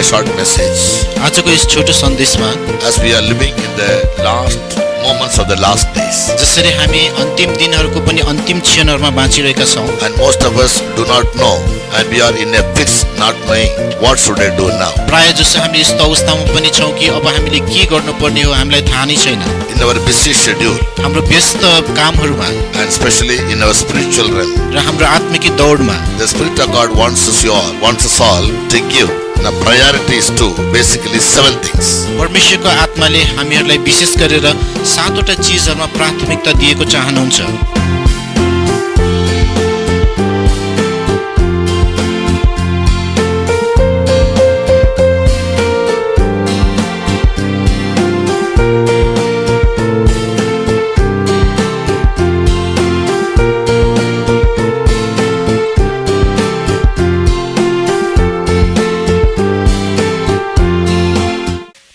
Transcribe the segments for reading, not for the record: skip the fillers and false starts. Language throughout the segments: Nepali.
short message. आजको यस छोटो सन्देशमा As we are living in the last moments of the last days, जसरी हामी अन्तिम दिनहरूको पनि अन्तिम क्षणहरूमा बाँचिरहेका छौँ and most of us do not know, and we are in a fix not knowing what should I do now. प्राय जसो हामी यस्तो अवस्थामा पनि छौँ कि अब हामीले के गर्नुपर्ने हो हामीलाई थाहा नै छैन। In our busy schedule, हाम्रो व्यस्त कामहरूमा and especially in our spiritual realm, र हाम्रो आत्मिक दौडमा the Spirit of God wants us all to give the priorities to basically 7 things. परमेश्वरको आत्माले हामीहरूलाई विशेष गरेर 7वटा चिजहरूमा प्राथमिकता दिएको चाहनुहुन्छ।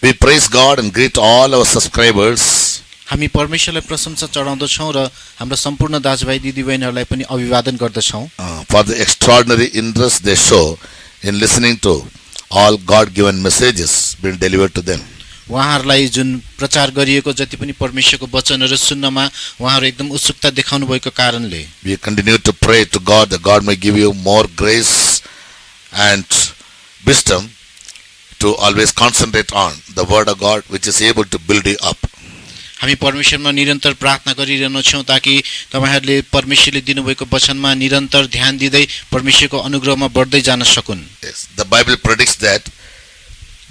We praise God and greet all our subscribers. हामी परमेश्वरलाई प्रशंसा चढाउँदछौँ र हाम्रो सम्पूर्ण दाजुभाइ दिदीबहिनीहरूलाई पनि अभिवादन गर्दछौँ For the extraordinary interest they show in listening to all God-given messages being delivered to them. उहाँहरूलाई जुन प्रचार गरिएको जति पनि परमेश्वरको वचनहरू सुन्नमा उहाँहरू एकदम उत्सुकता देखाउनु भएको कारणले We continue to pray to God that God may give you more grace and wisdom to always concentrate on the word of God which is able to build you up. हामी परमेश्वरमा निरन्तर प्रार्थना गरिरहन्छौँ ताकि तपाईहरुले परमेश्वरले दिनुभएको वचनमा निरन्तर ध्यान दिँदै परमेश्वरको अनुग्रहमा बढ्दै जान सकुन्। Yes, the Bible predicts that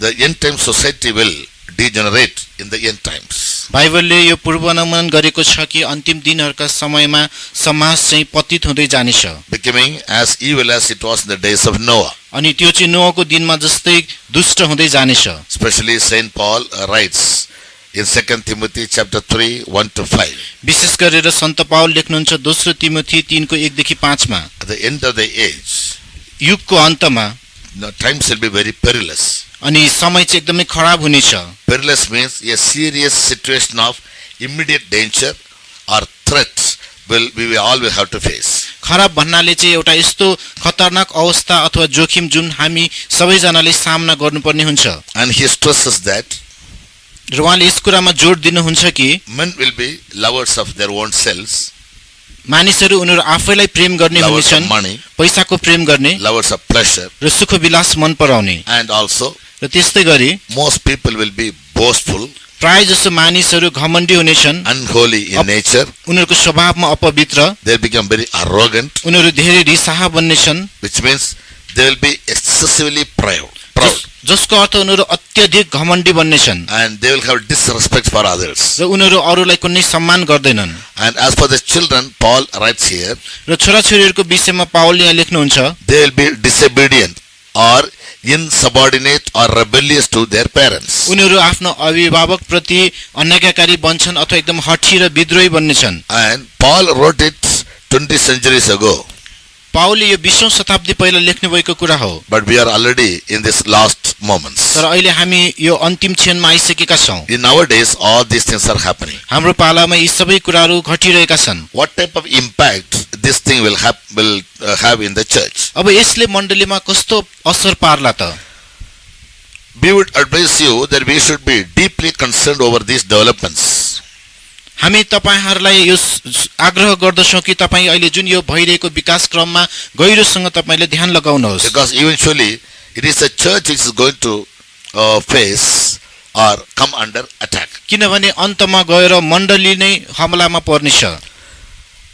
the end time society will degenerate in the end times. बाइबलले यो पूर्वानुमान गरेको छ कि अन्तिम दिनहरूका समयमा समाज चाहिँ पतित हुँदै जानेछ, Becoming as evil as it was in the days of Noah. अनि त्यो चाहिँ नोहको दिनमा जस्तै दुष्ट हुँदै जानेछ। Especially Saint Paul writes in 2 Timothy chapter 3, 1 to 5. विशेष गरेर सन्त पाउल लेख्नुहुन्छ दोस्रो तिमोथी 3 1 देखि 5 मा, At the end of the age, युगको अन्तमा times will be very perilous. अनि समय चाहिँ एकदमै खराब हुनेछ। Perilous means a serious situation of immediate danger or threat we all will have to face. खराब भन्नाले चाहिँ एउटा यस्तो खतरनाक अवस्था अथवा जोखिम जुन हामी सबैजनाले सामना गर्नुपर्ने हुन्छ। And he stresses that र उहाँले यस कुरामा जोड दिनुहुन्छ कि men will be lovers of their own selves, मानिसहरू उनीहरू आफैलाई प्रेम गर्ने lovers of हुनेछन्, money, पैसाको प्रेम गर्ने lovers of pleasure, र सुख विलास मन पराउने, and also र त्यस्तै गरी most people will be boastful, प्राय जसो मानिसहरू घमण्डी हुनेछन्, unholy in nature. उनीहरूको स्वभावमा अपवित्र, They become very arrogant, उनीहरू धेरै रिसाहा बन्नेछन्, which means they will be excessively proud, जसको अर्थ उनीहरू अत्यधिक घमण्डी बन्नेछन् and they will have disrespect for others. र उनीहरू अरूलाई कुनै सम्मान गर्दैनन्। And as for the children, Paul writes here, र छोराछोरीहरूको विषयमा पाउल यहाँ लेख्नुहुन्छ, they will be disobedient or insubordinate or rebellious to their parents. उनीहरू आफ्नो अभिभावक प्रति अनाज्ञाकारी बन्छन् अथवा एकदम हठी र विद्रोही बन्नेछन्। And Paul wrote it 20 centuries ago, पाउलले यो 20औं शताब्दी पहिला लेख्नु भएको कुरा हो, but we are already in this last moments. तर अहिले हामी यो अन्तिम क्षणमा आइसकेका छौं। In nowadays, all these things are happening. हाम्रो पालामा यी सबै कुराहरू घटिरहेका छन्। What type of impact this thing will have in the church? अब यसले मण्डलीमा कस्तो असर पार्ला त? We would advise you that we should be deeply concerned over these developments. हामी तपाईहरुलाई यो आग्रह गर्दछौं कि तपाई अहिले जुन यो भइरहेको विकास क्रममा गहिरोसँग तपाईले ध्यान लगाउनुहोस्। Because eventually it is the church which is going to face or come under attack. किनभने अन्तमा गएर मण्डली नै हमलामा पर्नेछ।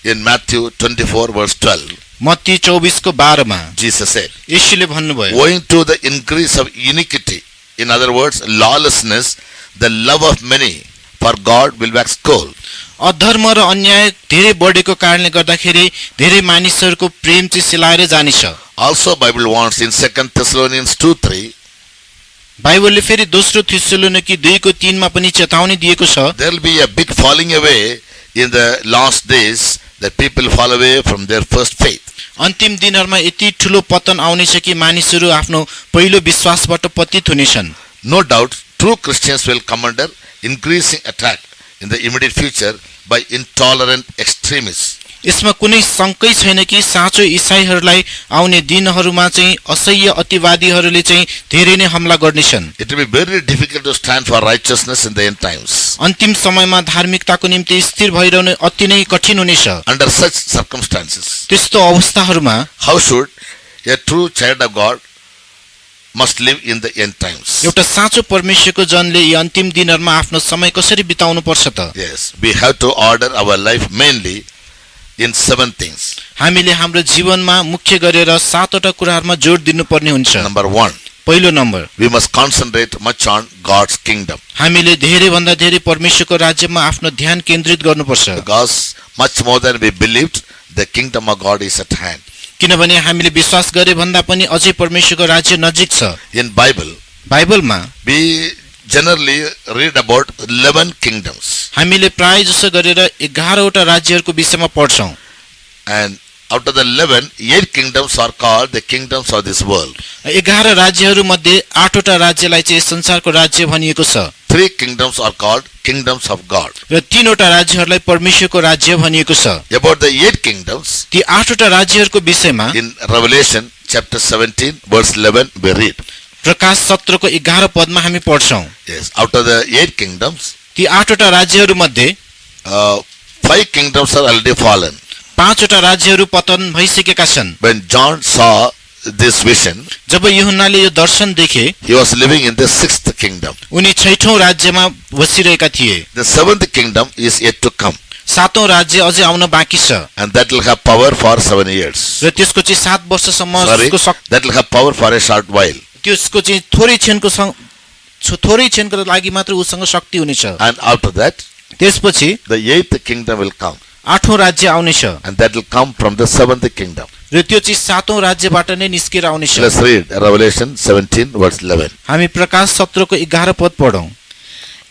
In Matthew 24 verse 12, मत्ती 24 को 12 मा Jesus said, येशूले भन्नुभयो, owing to the increase of iniquity, in other words lawlessness, the love of many for God will wax cold. अधर्म र अन्याय धेरै बढेको कारणले गर्दाखेरि धेरै मानिसहरूको प्रेम चाहिँ सिलाएर जानेछ। Also Bible wants in 2 Thessalonians 2:3, बाइबलले फेरि दोस्रो थिस्सलुनिकी 2 को 3 मा पनि चेतावनी दिएको छ, there will be a big falling away in the last days, that people fall away from their first faith. अन्तिम दिनहरुमा यति ठूलो पतन आउनेछ कि मानिसहरू आफ्नो पहिलो विश्वासबाट पतित हुनेछन्। No doubt true Christians will come under increasing attack in the immediate future by intolerant extremists. यसमा कुनै शंकै छैन कि साँचो ईसाईहरूलाई आउने दिनहरूमा चाहिँ असह्य अतिवादीहरूले चाहिँ धेरै नै हमला गर्नेछन्। It will be very difficult to stand for righteousness in the end times. अन्तिम समयमा धार्मिकताको निम्ति स्थिर भइरहनु अति नै कठिन हुनेछ। Under such circumstances, त्यस्तो अवस्थाहरूमा how should a true child of God must live in the end times? एउटा साँचो परमेश्वरको जनले यी अन्तिम दिनहरूमा आफ्नो समय कसरी बिताउनु पर्छ त? Yes, we have to order our life mainly in 7 things. हामीले हाम्रो जीवनमा मुख्य गरेर 7वटा कुराहरूमा जोड दिनुपर्ने हुन्छ। Number 1, पहिलो number, we must concentrate much on God's kingdom, हामीले धेरै भन्दा धेरै परमेश्वरको राज्यमा आफ्नो ध्यान केन्द्रित गर्नुपर्छ। because much more than we believed, the kingdom of God is at hand. किनभने हामीले विश्वास गरे भन्दा पनि अझै परमेश्वरको राज्य नजिक छ। In Bible, बाइबलमा we generally read about 11 kingdoms, हामीले प्राय जसो गरेर 11वटा राज्यहरूको विषयमा पढ्छौं। and out of the 11, 8 kingdoms are called the kingdoms of this world. 11 राज्यहरू मध्ये 8वटा राज्यलाई चाहिँ संसारको राज्य भनिएको छ। 3 kingdoms are called kingdoms of God. र 3वटा राज्यहरूलाई परमेश्वरको राज्य भनिएको छ। About the 8 kingdoms, ती 8वटा राज्यहरूको विषयमा in Revelation chapter 17 verse 11 we read. प्रकाश 17 को 11 पदमा हामी पढ्छौं। Yes, out of the 8 kingdoms, ती 8वटा राज्यहरू मध्ये 5 kingdoms are already fallen. 5वटा राज्यहरू पतन भइसकेका छन्। When John saw this vision, जब यूहन्नाले यो दर्शन देखे, he was living in the 6th kingdom. उनी 6औं राज्यमा बसिरहेका थिए। The 7th kingdom is yet to come, 7औं राज्य अझै आउन बाँकी छ and that will have power for 7 years. र त्यसको चाहिँ 7 वर्षसम्म Sorry, त्यसको that will have power for a short while. त्यसको चाहिँ थोरै क्षणको लागि मात्र उसँग शक्ति हुनेछ। And after that, त्यसपछि the 8th kingdom will come, 8औं राज्य आउनेछ and that will come from the 7th kingdom. र त्यो चाहिँ 7औं राज्यबाट नै निस्केर आउनेछ। Let's read Revelation 17 verse 11. हामी प्रकाश 17 को 11 पद पढौं।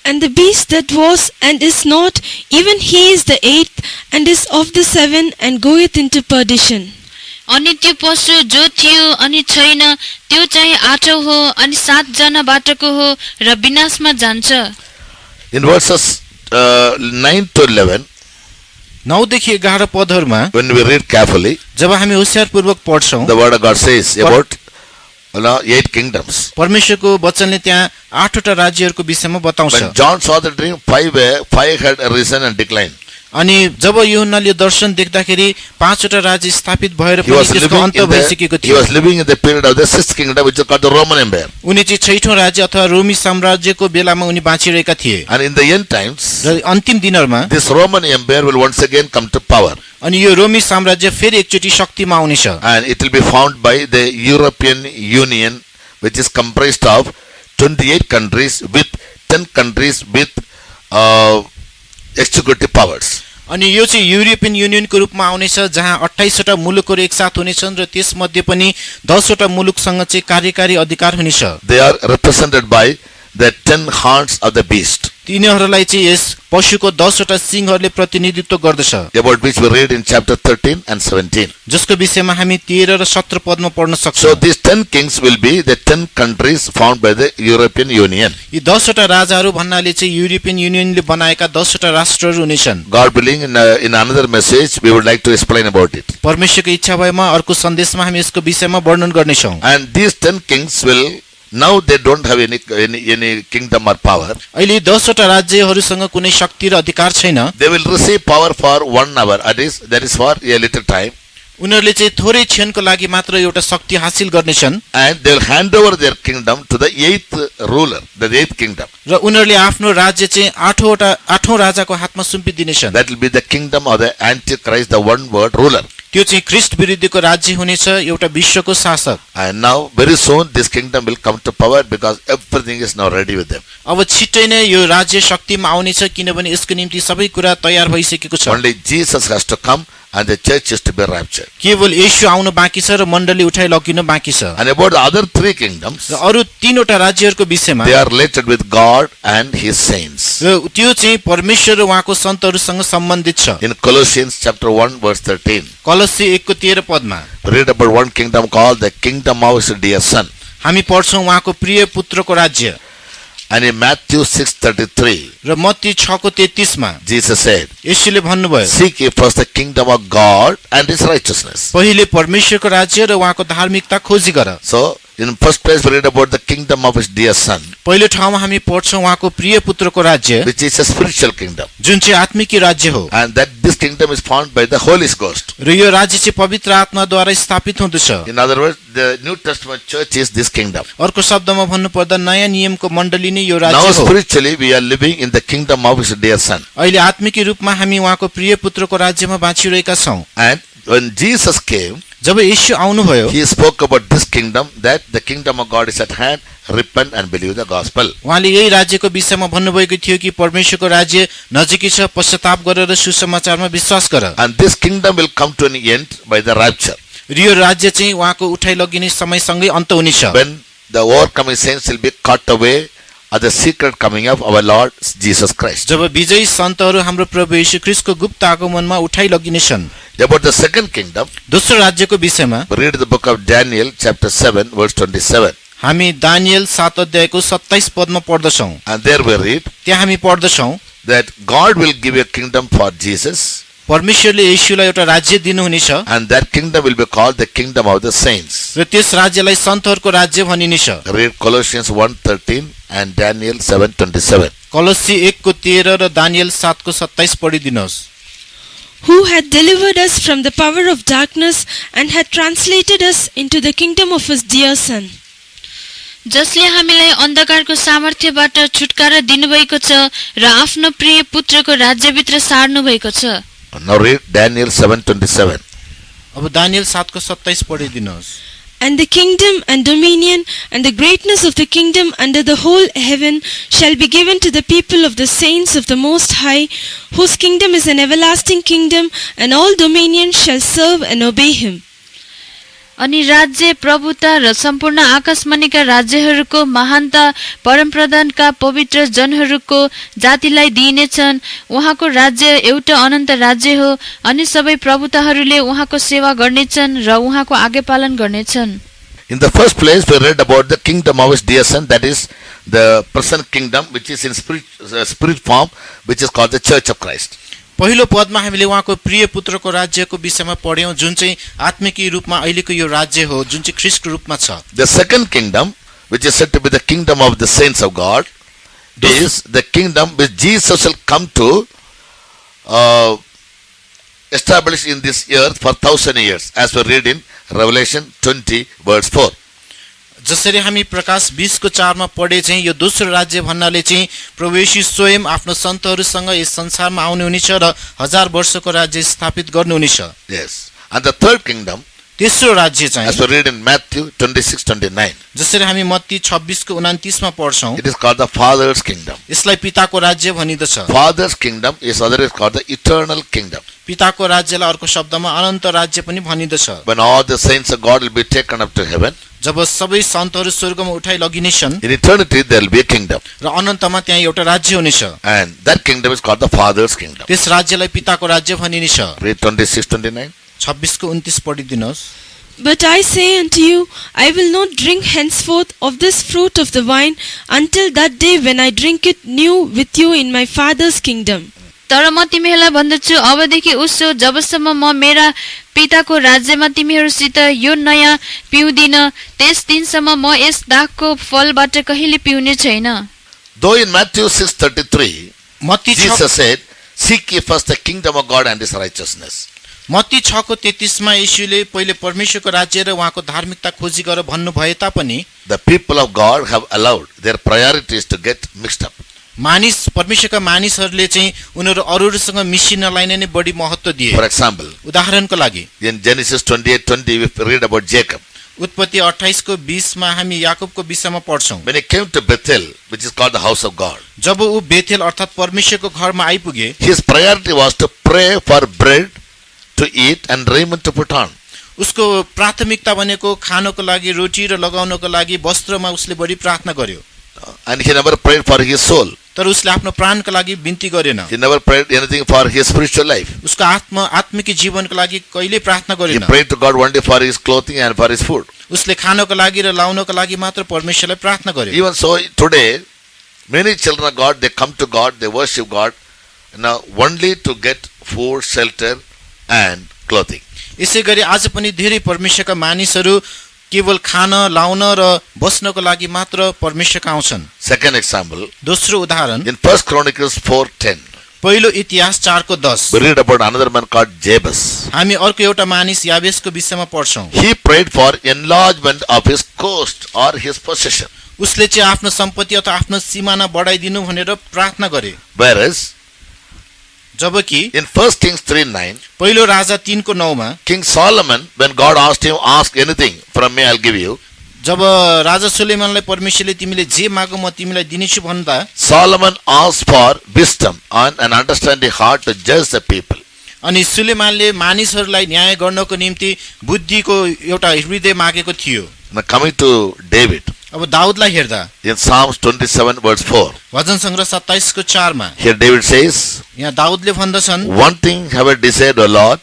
And the beast that was and is not, even he is the 8th, and is of the 7, and goeth into perdition. अनि त्यो पशु जो थियो अनि छैन त्यो चाहिँ 8औं हो अनि 7 जनाबाटको हो र विनाशमा जान्छ। In verses 9 to 11, 9 देखि 11 पदहरूमा when we read carefully, जब हामी होशियारपूर्वक पढ्छौं, the word of God says about 8 kingdoms. परमेश्वरको वचनले त्यहाँ 8वटा राज्यहरूको विषयमा बताउँछ। When John saw the dream, 5 had arisen and declined. अनि जब यूहन्नाले दर्शन देख्दाखेरि 5वटा राज्य स्थापित भएर He पनि was त्यसको अन्त भइसकेको he थियो। was living in the period of the 6th kingdom, which is called the Roman Empire. उनी चाहिँ 6औं राज्य अथवा रोमी साम्राज्यको बेलामा उनी बाँचिरहेका थिए। And in the end times, र अन्तिम दिनहरूमा this Roman Empire will once again come to power, अनि यो रोमी साम्राज्य फेरि एकचोटि शक्तिमा आउनेछ and it will be found by the European Union, which is comprised of 28 countries with 10 countries with executive powers. अनि यो चाहिँ युरोपियन युनियनको रूपमा आउनेछ जहाँ 28वटा मुलुकहरू एकसाथ हुनेछन् र त्यसमध्ये पनि 10वटा मुलुकसँग चाहिँ कार्यकारी अधिकार हुनेछ। They are represented by the 10 horns of the beast, तिनीहरूलाई चाहिँ यस पशुको 10वटा सिंहहरूले प्रतिनिधित्व गर्दछ, about which we read in chapter 13 and 17. जसको विषयमा हामी 13 र 17 पदमा पढ्न So सक्छौं। these 10 kings will be the 10 countries found by the European Union. यी 10वटा राजाहरू भन्नाले चाहिँ युरोपियन युनियनले बनाएका 10वटा राष्ट्रहरू हुनेछन्। God willing, in another message, we would like to explain about it. परमेश्वरको इच्छा भएमा अर्को सन्देशमा हामी यसको विषयमा वर्णन गर्नेछौं। And these 10 kings will, now they don't have any kingdom or power. अहिले 10वटा राज्यहरूसँग कुनै शक्ति र अधिकार छैन। They will receive power for 1 hour, that is for a little time, उनीहरूले चाहिँ थोरै क्षणको लागि मात्र एउटा शक्ति हासिल गर्नेछन् and they will hand over their kingdom to the 8th ruler, the 8th kingdom. र उनीहरूले आफ्नो राज्य चाहिँ 8औं राजाको हातमा सुम्पिदिनेछन्। That will be the kingdom of the Antichrist, the one word ruler. त्यो चाहिँ ख्रीष्ट विरुद्धको राज्य हुनेछ, एउटा विश्वको शासक। And now very soon this kingdom will come to power because everything is now ready with them. अब छिट्टै नै यो राज्य शक्तिमा आउनेछ किनभने यसको निम्ति सबै कुरा तयार भइसकेको छ। Only Jesus has to come and the church is to be raptured. केवल येशू आउन बाँकी छ र मण्डली उठाइ लगिन बाँकी छ। And about the other 3 kingdoms, र अरु 3वटा राज्यहरूको विषयमा they are related with God and his saints. र त्यो चाहिँ परमेश्वर र उहाँको सन्तहरूसँग सम्बन्धित छ। In Colossians chapter 1 verse 13, कलसी 1 को 13 पदमा read about one kingdom called the kingdom of his dear son. हामी पढ्छौं उहाँको प्रिय पुत्रको राज्य। And in Matthew 6:33, र मत्ती 6:33 मा Jesus said, यसुले भन्नुभयो, "Seek ye first the kingdom of God and His righteousness." पहिले परमेश्वरको राज्य र उहाँको धार्मिकता खोजी गर। So, in first place we read about the kingdom of His dear Son, पहिलो ठाउँमा हामी पढ्छौं उहाँको प्रिय पुत्रको राज्य, which is a spiritual kingdom. जुन चाहिँ आत्मिकी राज्य हो, And that this kingdom is found by the Holy Ghost. र यो राज्य चाहिँ पवित्र आत्माद्वारा स्थापित हुँदछ। In other words, the New Testament church is this kingdom. अर्को शब्दमा भन्नुपर्दा नयाँ नियमको मण्डली नै यो Now राज्य हो। spiritually we are living in the kingdom of His dear Son. अहिले आत्मिकी रूपमा हामी उहाँको प्रिय पुत्रको राज्यमा बाँचिरहेका छौं। And when Jesus came, जब यीशु आउनुभयो, He spoke about this kingdom, that the kingdom of God is at hand. Repent and believe the gospel. उहाँले यही राज्यको विषयमा भन्नुभएको थियो कि परमेश्वरको राज्य नजिकै छ, पश्चाताप गरेर सुसमाचारमा विश्वास गर। And this kingdom will come to an end by the rapture, र यो राज्य चाहिँ उहाँको उठाइ लगिने समयसँगै अन्त हुनेछ, when the overcoming saints will be caught away at the secret coming of our Lord Jesus Christ. जब विजयी सन्तहरू हाम्रो प्रभु येशू ख्रीष्टको गुप्त आगमनमा उठाइ लगिनेछन्। About the second kingdom, दोस्रो राज्यको विषयमा we read the book of Daniel chapter 7 verse 27. हामी दानिएल 7 अध्यायको 27 पदमा पढ्दछौं। And there we read त्यहाँ हामी पढ्दछौं, that God will give a kingdom for Jesus, परमेश्वरले येशूलाई एउटा राज्य दिनुहुनेछ and that kingdom will be called the kingdom of the saints. र त्यस राज्यलाई सन्तहरूको राज्य भनिनेछ। Read Colossians 1:13 and Daniel 7:27. कलोसी 1:13 र Daniel 7:27 पढिदिनुहोस्। Who had delivered us from the power of darkness and had translated us into the kingdom of His dear Son. जसले हामीलाई अन्धकारको सामर्थ्यबाट छुटकारा दिनुभएको छ र आफ्नो प्रिय पुत्रको राज्यभित्र सार्नु भएको छ। Now read Daniel 7:27. अब Daniel 7:27 पढिदिनुहोस्। And the kingdom and dominion and the greatness of the kingdom under the whole heaven shall be given to the people of the saints of the Most High, whose kingdom is an everlasting kingdom, and all dominion shall serve and obey Him. अनि राज्य, प्रभुता र सम्पूर्ण आकाशमणिका राज्यहरूको महानता परमप्रधानका पवित्र जनहरूको जातिलाई दिइनेछन्। उहाँको राज्य एउटा अनन्त राज्य हो अनि सबै प्रभुताहरूले उहाँको सेवा गर्नेछन् र उहाँको आज्ञापालन गर्नेछन्। In the first place, we read about the kingdom of His dear Son, that is the present kingdom, which is in spirit form, which is called the Church of Christ. पहिलो पदमा हामीले उहाँको प्रिय पुत्रको राज्यको विषयमा पढ्यौं, जुन चाहिँ आत्मिकी रूपमा अहिलेको यो राज्य हो, जुन चाहिँ ख्रीष्टको रूपमा छ। The second kingdom, which is said to be the kingdom of the saints of God, is the kingdom which Jesus will come to establish in this earth for 1,000 years, as we read in Revelation 20 verse 4. जसरी हामी प्रकाश 20:4 मा पढे चाहिँ यो दोस्रो राज्य भन्नाले चाहिँ प्रभु येशू स्वयं आफ्नो सन्तहरूसँग यस संसारमा आउने हुनेछ र 1000 वर्षको राज्य स्थापित गर्नुहुनेछ। Yes. And the third kingdom, तेस्रो राज्य चाहिँ as we read in Matthew 26:29, जसरी हामी मत्ती 26:29 मा पढ्छौं, it is called the Father's kingdom. यसलाई पिताको राज्य भनिदछ। Father's kingdom is otherwise called the eternal kingdom. पिताको राज्यलाई अर्को शब्दमा अनन्त राज्य पनि भनिदछ। When all the saints of God will be taken up to heaven, जब सबै सन्तहरू स्वर्गमा उठाइ लगिनेछन् in eternity there will be a kingdom. र अनन्तमा त्यहाँ एउटा राज्य हुनेछ। And that kingdom is called the Father's kingdom. त्यस राज्यलाई पिताको राज्य भनिनेछ। Read 26:29. 26:29 पढिदिनुहोस्। But I say unto you, I will not drink henceforth of this fruit of the vine until that day when I drink it new with you in my Father's kingdom. तर म तिमीहरूलाई भन्दछु, अबदेखि उसो जबसम्म म मेरा पिताको राज्यमा तिमीहरूसित यो नयाँ पिउँदिन, त्यस दिनसम्म म यस दागको फलबाट कहिले पिउने छैन। Though in Matthew 6:33, Matthew Jesus said, "Seek ye first the kingdom of God and His righteousness." Matthew 6:33 मा येशूले पहिले परमेश्वरको राज्य र उहाँको धार्मिकता खोजी गर भन्नु भए तापनि The people of God have allowed their priorities to get mixed up. मानिस परमेश्वरका मानिसहरूले चाहिँ उनीहरू अरूसँग मिसिनलाई नै बढी महत्त्व दिए। For example, उदाहरणको लागि in Genesis 28:20 we read about Jacob. उत्पत्ति 28:20 मा हामी याकूबको विषयमा पढ्छौं। When he came to Bethel, which is called the house of God, जब ऊ बेथेल अर्थात परमेश्वरको घरमा आइपुगे, his priority was to pray for bread to eat and raiment to put on. उसको प्राथमिकता भनेको खानको लागि रोटी र लगाउनको लागि वस्त्रमा उसले बढी प्रार्थना गर्यो। And he never prayed for his soul. तर उसले आफ्नो प्राणको लागि बिन्ती गरेन। He never prayed anything for his spiritual life. उसको आत्मिक जीवनको लागि कहिले प्रार्थना He गरेन। prayed to God only for his clothing and for his food. उसले खानको लागि र लाउनको लागि मात्र परमेश्वरलाई प्रार्थना गर्यो। Even so, today Many children of God, they come to God, they worship God, only to get food, shelter and clothing. यसै गरी आज पनि धेरै परमेश्वरका मानिसहरू केवल खान लाउन र बस्नको लागि मात्र परमेश्वरका आउँछन्। Second example, दोस्रो उदाहरण in 1 Chronicles 4:10, पहिलो इतिहास 4:10 we read about another man called Jabez. हामी अर्को एउटा मानिस याबेसको विषयमा पढ्छौं। He prayed for enlargement of his coast or his possession. उसले चाहिँ आफ्नो सम्पत्ति अथवा आफ्नो सीमाना बढाइदिनु भनेर प्रार्थना गरे। Whereas जबकि in 1 Kings 3:9, पहिलो राजा 3:9 मा King Solomon, when God asked him, ask anything from me, I'll give you. जब राजा सुलेमानलाई परमेश्वरले तिमीले जे मागौ म तिमीलाई दिनेछु भन्दा Solomon asked for wisdom and an understanding heart to judge the people. अनि सुलेमानले मानिसहरूलाई न्याय गर्नको निम्ति बुद्धिको एउटा हृदय मागेको थियो। Now coming to David, अब दाउदलाई हेर्दा in Psalms 27 verse 4, भजन संग्रह 27:4 मा here David says, यहाँ दाउदले भन्दछन्, one thing have I desired, O Lord,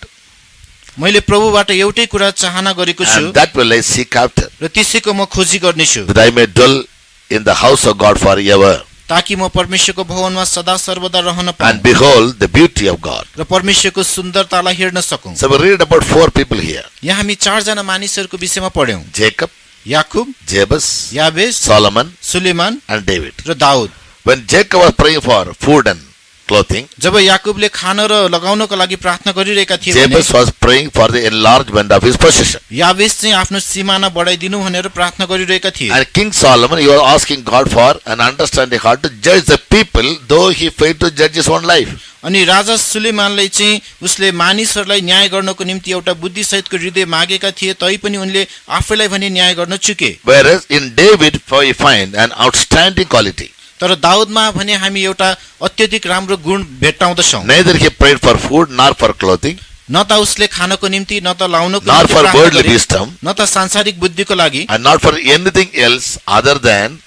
मैले प्रभुबाट एउटै कुरा चाहना गरेको छु and that will I seek after, र त्यसैको म खोजी गर्नेछु, that I may dwell in the house of God forever, ताकि म परमेश्वरको भवनमा सदा सर्वदा रहन and पाऊँ behold the beauty of God. र परमेश्वरको सुन्दरतालाई हेर्न सकौं। So we read about 4 people here: यहाँ हामी 4 जना मानिसहरूको विषयमा पढ्यौं। Jacob, Yakub, Jabez, याबेस, Solomon Suleman and David. र Daud. When Jacob was praying for food and clothing, जब याकूबले खान र लगाउनको लागि प्रार्थना गरिरहेका थिए भने Jabez was praying for the enlargement of his possession. याबेस चाहिँ आफ्नो सीमाना बढाइदिनु भनेर प्रार्थना गरिरहेका थिए। And King Solomon, he was asking God for an understanding heart to judge the people, though he failed to judge his own life. अनि राजा सुलेमानले चाहिँ उसले मानिसहरूलाई न्याय गर्नको निम्ति एउटा बुद्धिसहितको हृदय मागेका थिए, तैपनि उनले आफैलाई भने न्याय गर्न चुके। Whereas in David, we find an outstanding quality. तर दाउदमा भने हामी एउटा अत्यधिक राम्रो गुण भेट्टाउँदछौं। Neither he prayed for food nor for clothing, न त उसले खानको निम्ति, न त लाउनको nor निम्ति for प्रार्थना worldly गरे, wisdom, न त सांसारिक बुद्धिको लागि, and not for anything else other than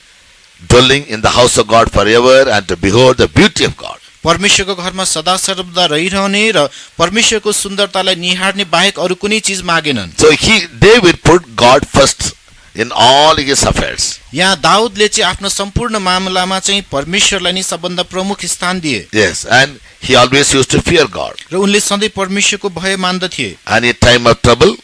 dwelling in the house of God forever and to behold the beauty of God. परमेश्वरको घरमा सदा सर्वदा रहिरहने र परमेश्वरको सुन्दरतालाई निहार्ने बाहेक अरू कुनै चीज मागेनन्। So David put God first in all his affairs. यहाँ दाउदले चाहिँ आफ्नो सम्पूर्ण मामलामा चाहिँ परमेश्वरलाई नै सबभन्दा प्रमुख स्थान दिए। Yes, and he always used to fear God. र उनले सधैँ परमेश्वरको भय मान्दथे। And in time of trouble,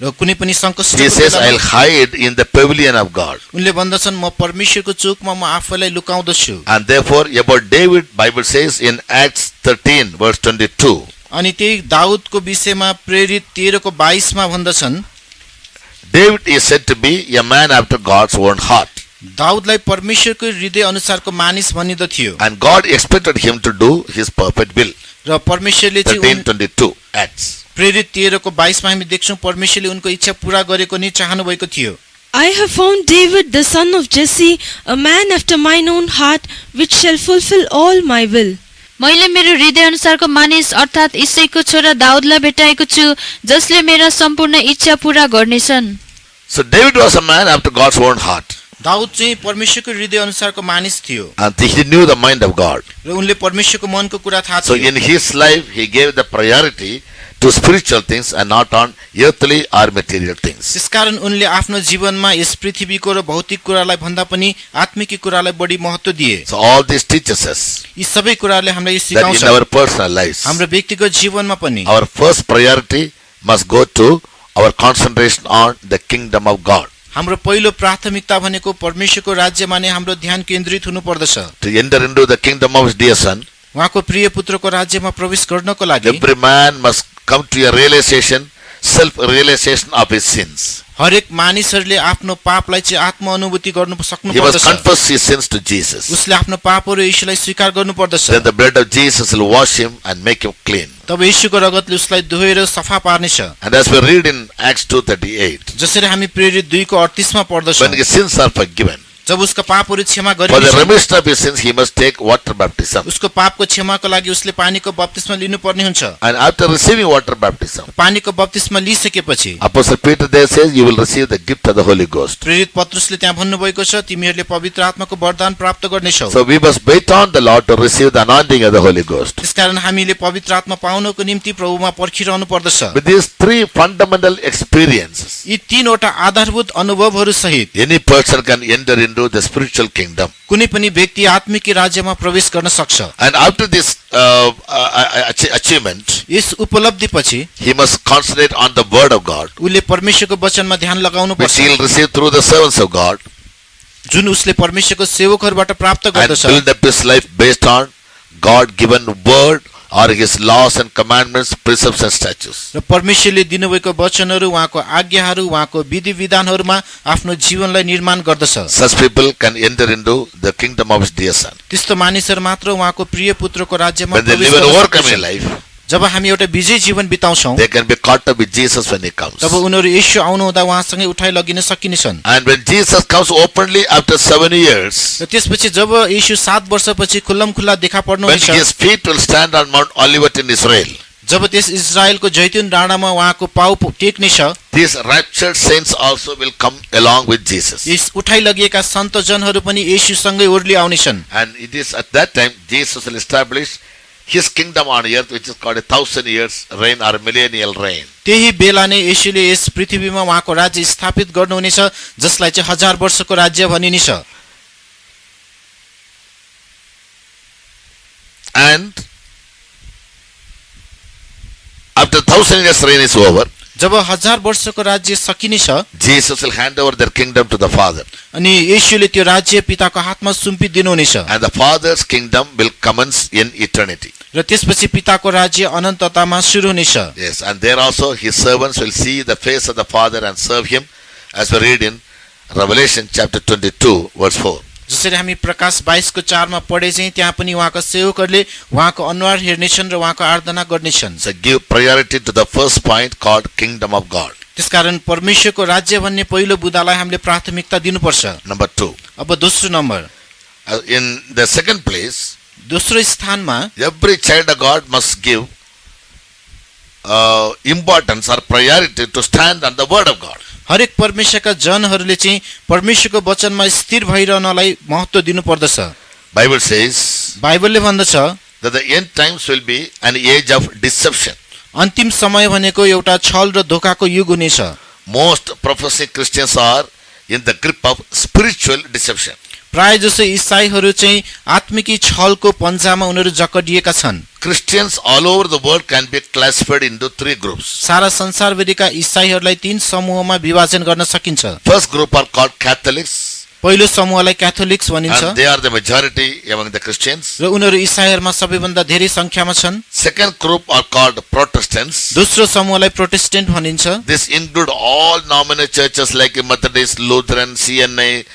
र कुनै पनि he संकटको says, बेलामा I'll hide in the pavilion of God. उनले भन्दछन् म परमेश्वरको चोकमा म आफैलाई लुकाउँदछु। And therefore, about David, Bible says in Acts 13 verse 22, अनि त्यही दाउदको विषयमा प्रेरित 13:22 मा भन्दछन्, David is said to be a man after God's own heart. दाउदलाई परमेश्वरको हृदय अनुसारको मानिस भनिदथ्यो And God expected him to do his perfect will. र परमेश्वरले चाहिँ 13:22 Acts. प्रेरित 13:22 मा हामी देख्छौं परमेश्वरले उनको इच्छा पूरा गरेको नै चाहनु भएको थियो। I have found David the son of Jesse, a man after mine own heart, which shall fulfill all my will. मैले मेरो हृदय अनुसारको मानिस अर्थात् ईशैको छोरा दाउदलाई भेटाएको छु, जसले मेरा सम्पूर्ण इच्छा पूरा गर्नेछन्। So David was a man after God's own heart. Daud चाहिँ परमेश्वरको हृदय अनुसारको मानिस थियो And he knew the mind of God. र उनले परमेश्वरको मनको कुरा थाहा So थियो। in his life, he gave the priority to spiritual things and not on earthly or material things. त्यसकारण उनले आफ्नो जीवनमा यस पृथ्वीको र भौतिक कुरालाई भन्दा पनि आत्मिक कुरालाई बढी महत्त्व दिए। So all this teaches us यी सबै कुराले हामीलाई यो that in सिकाउँछ our personal lives, हाम्रो व्यक्तिगत जीवनमा पनि our first priority must go to our concentration on the kingdom of God. हाम्रो पहिलो प्राथमिकता भनेको परमेश्वरको राज्यमा नै हाम्रो ध्यान केन्द्रित हुनु पर्दछ। To enter into the kingdom of his dear son, उहाँको प्रिय पुत्रको राज्यमा प्रवेश गर्नको लागि every man must come to a realization, self-realization of his sins. हरेक मानिसहरूले आफ्नो पापलाई चाहिँ आत्म अनुभूति गर्नु सक्नु He must पर्दछ। confess his sins to Jesus. उसले आफ्नो पापहरू यीशुलाई स्वीकार गर्नु पर्दछ। Then the blood of Jesus will wash him and make him clean. तब यीशुको रगतले उसलाई धोएर सफा पार्नेछ। And as we read in Acts 2:38, जसरी हामी प्रेरित 2:38 मा पढ्दछौं, when his sins are forgiven, जब उसका पापहरू क्षमा for the गरिन्छ, remission of his sins, he must take water baptism. उसको पापको क्षमाको लागि उसले पानीको बप्तिस्मा लिनुपर्ने हुन्छ। And after receiving water baptism, पानीको बप्तिस्मा लिइसकेपछि Apostle Peter there says, you will receive the gift of the Holy Ghost. प्रेरित पत्रुसले त्यहाँ भन्नुभएको छ, तिमीहरूले पवित्र आत्माको वरदान प्राप्त गर्नेछौ। So we must wait on the Lord to receive the anointing of the Holy Ghost. त्यसकारण हामीले पवित्र आत्मा पाउनको निम्ति प्रभुमा पर्खिरहनु पर्दछ। With these three fundamental experiences, यी तीनवटा आधारभूत अनुभवहरू सहित any person can enter into the spiritual kingdom. कुनै पनि व्यक्ति आत्मिक राज्यमा प्रवेश गर्न सक्छ। And after this achievement, yes उपलब्धिपछि he must concentrate on the word of God, उसले परमेश्वरको वचनमा ध्यान लगाउनु which पर्छ, he will receive through the servants of God, जुन उसले परमेश्वरको सेवकहरूबाट प्राप्त and गर्दछ build up his life based on God-given word or his laws and commandments, precepts and statutes. र परमेश्वरले दिनुभएको वचनहरू, उहाँको आज्ञाहरू, उहाँको विधि विधानहरूमा आफ्नो जीवनलाई निर्माण गर्दछ। Such people can enter into the kingdom of his dear son. त्यस्तो मानिसहरू मात्र उहाँको प्रिय पुत्रको राज्यमा When they प्रवेश live an गर्न overcoming सक्छन्। life, जब हामी एउटा विजय जीवन बिताउँछौँ they can be caught up with Jesus when he comes. तब उनीहरू येशू आउनुहुँदा उहाँसँगै उठाइ लगिन सकिनेछन्। And when Jesus comes openly after 7 years, र त्यसपछि जब येशू 7 वर्षपछि खुल्लमखुल्ला देखा when पर्नुहुन्छ, his feet will stand on Mount Olivet in Israel, जब त्यस इजरायलको जैतुन डाँडामा उहाँको पाउ टेक्नेछ, these raptured saints also will come along with Jesus. यस उठाइ लगिएका सन्तजनहरू पनि येशूसँगै ओर्ली आउनेछन्। And it is at that time Jesus will establish his kingdom on earth, which is called 1,000 years reign or millennial reign. त्यही बेला नै येशूले यस पृथ्वीमा उहाँको राज्य स्थापित गर्नुहुनेछ, जसलाई चाहिँ 1000 वर्षको राज्य भनिनेछ। And after 1,000 years reign is over, जब 1000 वर्षको राज्य सकिनेछ, Jesus will hand over their kingdom to the Father. अनि येशूले त्यो राज्य पिताको हातमा सुम्पिदिनुहुनेछ And the Father's kingdom will commence in eternity. र त्यसपछि पिताको राज्य अनन्ततामा सुरु हुनेछ। Yes, and there also his servants will see the face of the Father and serve him, as we read in Revelation chapter 22 verse 4. जसरी हामी प्रकाश 22 को 4 मा पढे चाहिँ त्यहाँ पनि उहाँका सेवकहरूले उहाँको अनुहार हेर्नेछन् र उहाँको आराधना गर्नेछन्। So give priority to the first point called kingdom of God. त्यसकारण परमेश्वरको राज्य भन्ने पहिलो बुदालाई हामीले प्राथमिकता दिनुपर्छ। Number 2. अब दोस्रो number, In the second place, दोस्रो स्थानमा every child of God must give importance or priority to stand on the word of God. हरेक परमेश्वरका जनहरूले चाहिँ परमेश्वरको वचनमा स्थिर भइरहनलाई महत्त्व दिनुपर्दछ। Bible says बाइबलले भन्दछ that the end times will be an age of deception. अन्तिम समय भनेको एउटा छल र धोकाको युग हुनेछ। Most professing Christians are in the grip of spiritual deception. प्राय जसो ईसाईहरू चाहिँ आत्मिकी छलको पन्जामा उनीहरू जकडिएका छन्। Christians all over the world can be classified into 3 groups. सारा संसारभरिका ईसाईहरूलाई 3 समूहमा विभाजन गर्न सकिन्छ। First group are called Catholics, पहिलो समूहलाई क्याथोलिक्स भनिन्छ and they are the majority among the Christians. र उनीहरू ईसाईहरूमा सबैभन्दा धेरै संख्यामा छन्। Second group are called Protestants. दोस्रो समूहलाई प्रोटेस्टेन्ट भनिन्छ। This include all nominal churches like Methodist, Lutheran, CNA,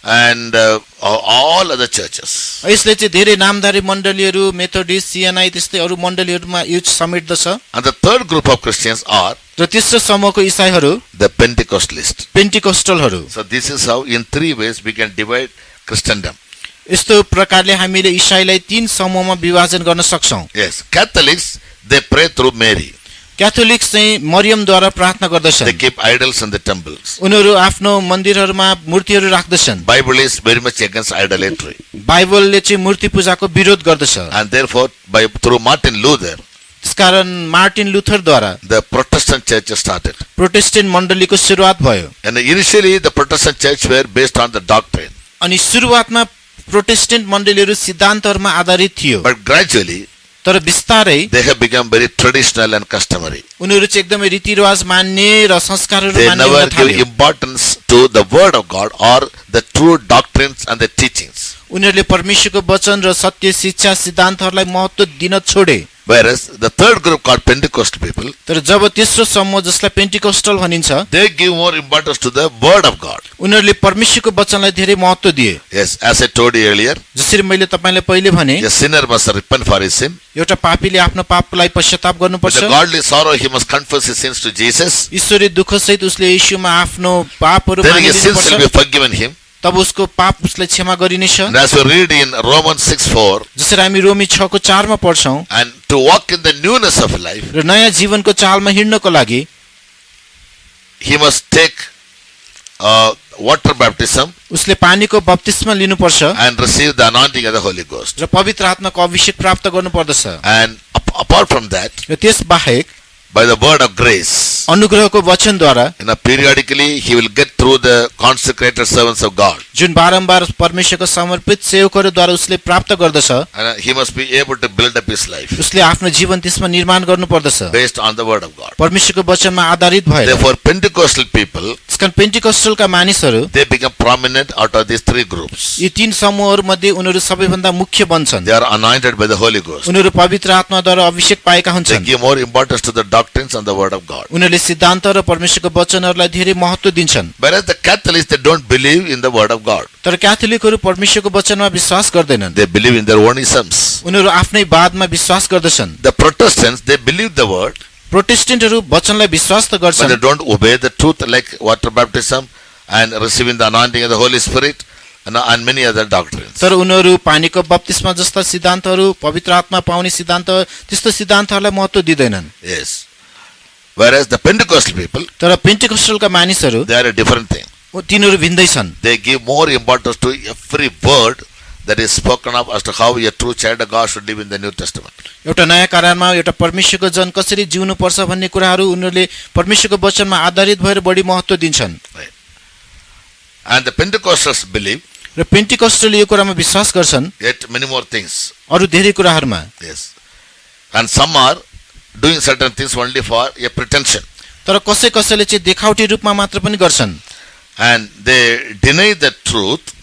and all other churches. यसले चाहिँ धेरै नामधारी मण्डलीहरू, मेथोडिस्ट, सीएनआई त्यस्तै अरू मण्डलीहरूमा यो समेट्दछ। And the third group of Christians are र तेस्रो समूहको ईसाईहरू the Pentecostalists. पेन्टिकोस्टलहरू। So this is how in 3 ways we can divide Christendom. यस्तो प्रकारले हामीले ईसाईलाई 3 समूहमा विभाजन गर्न सक्छौं। Yes, Catholics, they pray through Mary. क्याथोलिक्स चाहिँ मरियमद्वारा प्रार्थना They गर्दछन्। keep idols in the temples. उनीहरू आफ्नो मन्दिरहरूमा मूर्तिहरू राख्दछन्। Bible is very much against idolatry. बाइबलले चाहिँ मूर्ति पूजाको विरोध गर्दछ। And therefore, through Martin Luther, त्यसकारण मार्टिन लुथरद्वारा the Protestant church started. Protestant मण्डलीको सुरुवात भयो। And initially, the Protestant church were based on the doctrine. अनि सुरुवातमा प्रोटेस्टेन्ट मण्डलीहरू सिद्धान्तहरूमा आधारित थियो, But gradually, तर बिस्तारै they have become very traditional and customary. उनीहरू चाहिँ एकदमै रीतिरिवाज मान्ने र संस्कारहरू They मान्ने never हुन give थाल्यो। importance to the word of God or the true doctrines and the teachings. उनीहरूले परमेश्वरको वचन र सत्य शिक्षा सिद्धान्तहरूलाई महत्त्व दिन छोडे। Whereas the third group called Pentecostal people, तर जब तेस्रो समूह जसलाई पेन्टिकोस्टल भनिन्छ, they give more importance to the word of God. उनीहरूले परमेश्वरको वचनलाई धेरै महत्त्व दिए। Yes, as I told you earlier, जसरी मैले तपाईलाई पहिले भने, a sinner must repent for his sin. एउटा पापीले आफ्नो पापलाई पश्चाताप With गर्नुपर्छ। the godly sorrow, he must confess his sins to Jesus. ईश्वरी दुःखसहित उसले येशूमा आफ्नो पापहरू Then his sins will be मानिदिनुपर्छ, forgiven him. तब उसको पाप उसलाई क्षमा गरिनेछ। And as we read in Romans 6:4, जसरी हामी रोमी 6 को 4 मा पढ्छौं, and to walk in the newness of life, र नयाँ जीवनको चालमा हिँड्नको लागि he must take water baptism उसले पानीको बप्तिस्मा लिनुपर्छ and receive the anointing of the Holy Ghost. र पवित्र आत्माको अभिषेक प्राप्त गर्नुपर्दछ। And apart from that, र त्यस बाहेक by the word of grace, अनुग्रहको वचनद्वारा periodically he will get through the consecrated servants of God. जुन बारम्बार परमेश्वरको समर्पित सेवकहरूद्वारा उसले प्राप्त गर्दछ, And he must be able to build up his life उसले आफ्नो जीवन त्यसमा निर्माण गर्नुपर्दछ based on the word of God. परमेश्वरको वचनमा आधारित भएर। Therefore, Pentecostal people, त्यसकारण पेन्टिकस्टलका मानिसहरू they become prominent out of these three groups. यी तीन समूहहरूमध्ये उनीहरू सबैभन्दा मुख्य बन्छन्। They are anointed by the Holy Ghost. उनीहरू पवित्र आत्माद्वारा अभिषेक पाएका They हुन्छन्। give more importance to the doctrines and the word of God. उनीहरूले सिद्धान्त र परमेश्वरको वचनहरूलाई धेरै महत्त्व दिन्छन्। Whereas the Catholics, they don't believe in the word of God. तर क्याथोलिकहरू परमेश्वरको वचनमा विश्वास गर्दैनन्, They believe in their own isms. उनीहरू आफ्नै वादमा विश्वास गर्दछन्। The Protestants, they believe the word, प्रोटेस्टेन्टहरू वचनलाई विश्वास त but गर्छन्, they don't obey the truth, like water baptism and receiving the anointing of the Holy Spirit and many other doctrines. तर उनीहरू पानीको बप्तिस्मा जस्ता सिद्धान्तहरू, पवित्र आत्मा पाउने सिद्धान्त, त्यस्तो सिद्धान्तहरूलाई महत्त्व दिँदैनन्। Yes. Whereas the Pentecostal people, तर पेन्टिकस्टलका मानिसहरू they are a different thing. तिनीहरू भिन्दै छन्। They give more importance to every word that is spoken of as to how a true child of God should live in the New Testament. एउटा नयाँ करारमा एउटा परमेश्वरको जन कसरी जिउनु पर्छ भन्ने कुराहरू उनीहरूले परमेश्वरको वचनमा आधारित भएर बढी महत्त्व दिन्छन्। Right. And the Pentecostals believe र पेन्टिकस्टलले यो कुरामा विश्वास गर्छन्, yet many more things. अरू धेरै कुराहरूमा। Yes. And some are doing certain things only for a pretension. तर कसै कसैले चाहिँ देखावटी रूपमा मात्र पनि गर्छन्। And they deny the truth,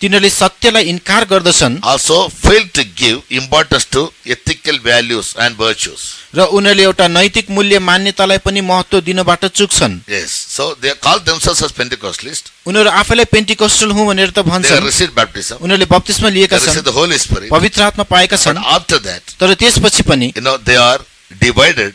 तिनीहरूले सत्यलाई इन्कार गर्दछन् also fail to give importance to ethical values and virtues. र उनीहरूले एउटा नैतिक मूल्य मान्यतालाई पनि महत्त्व दिनबाट चुक्छन्। Yes. So they call themselves as Pentecostalists. उनीहरू आफैलाई पेन्टिकस्टल हुँ भनेर त They भन्छन्, receive baptism. उनीहरूले बप्तिस्मा लिएका They receive छन्, the Holy Spirit. पवित्र आत्मा पाएका But छन्, after that, तर त्यसपछि पनि they are divided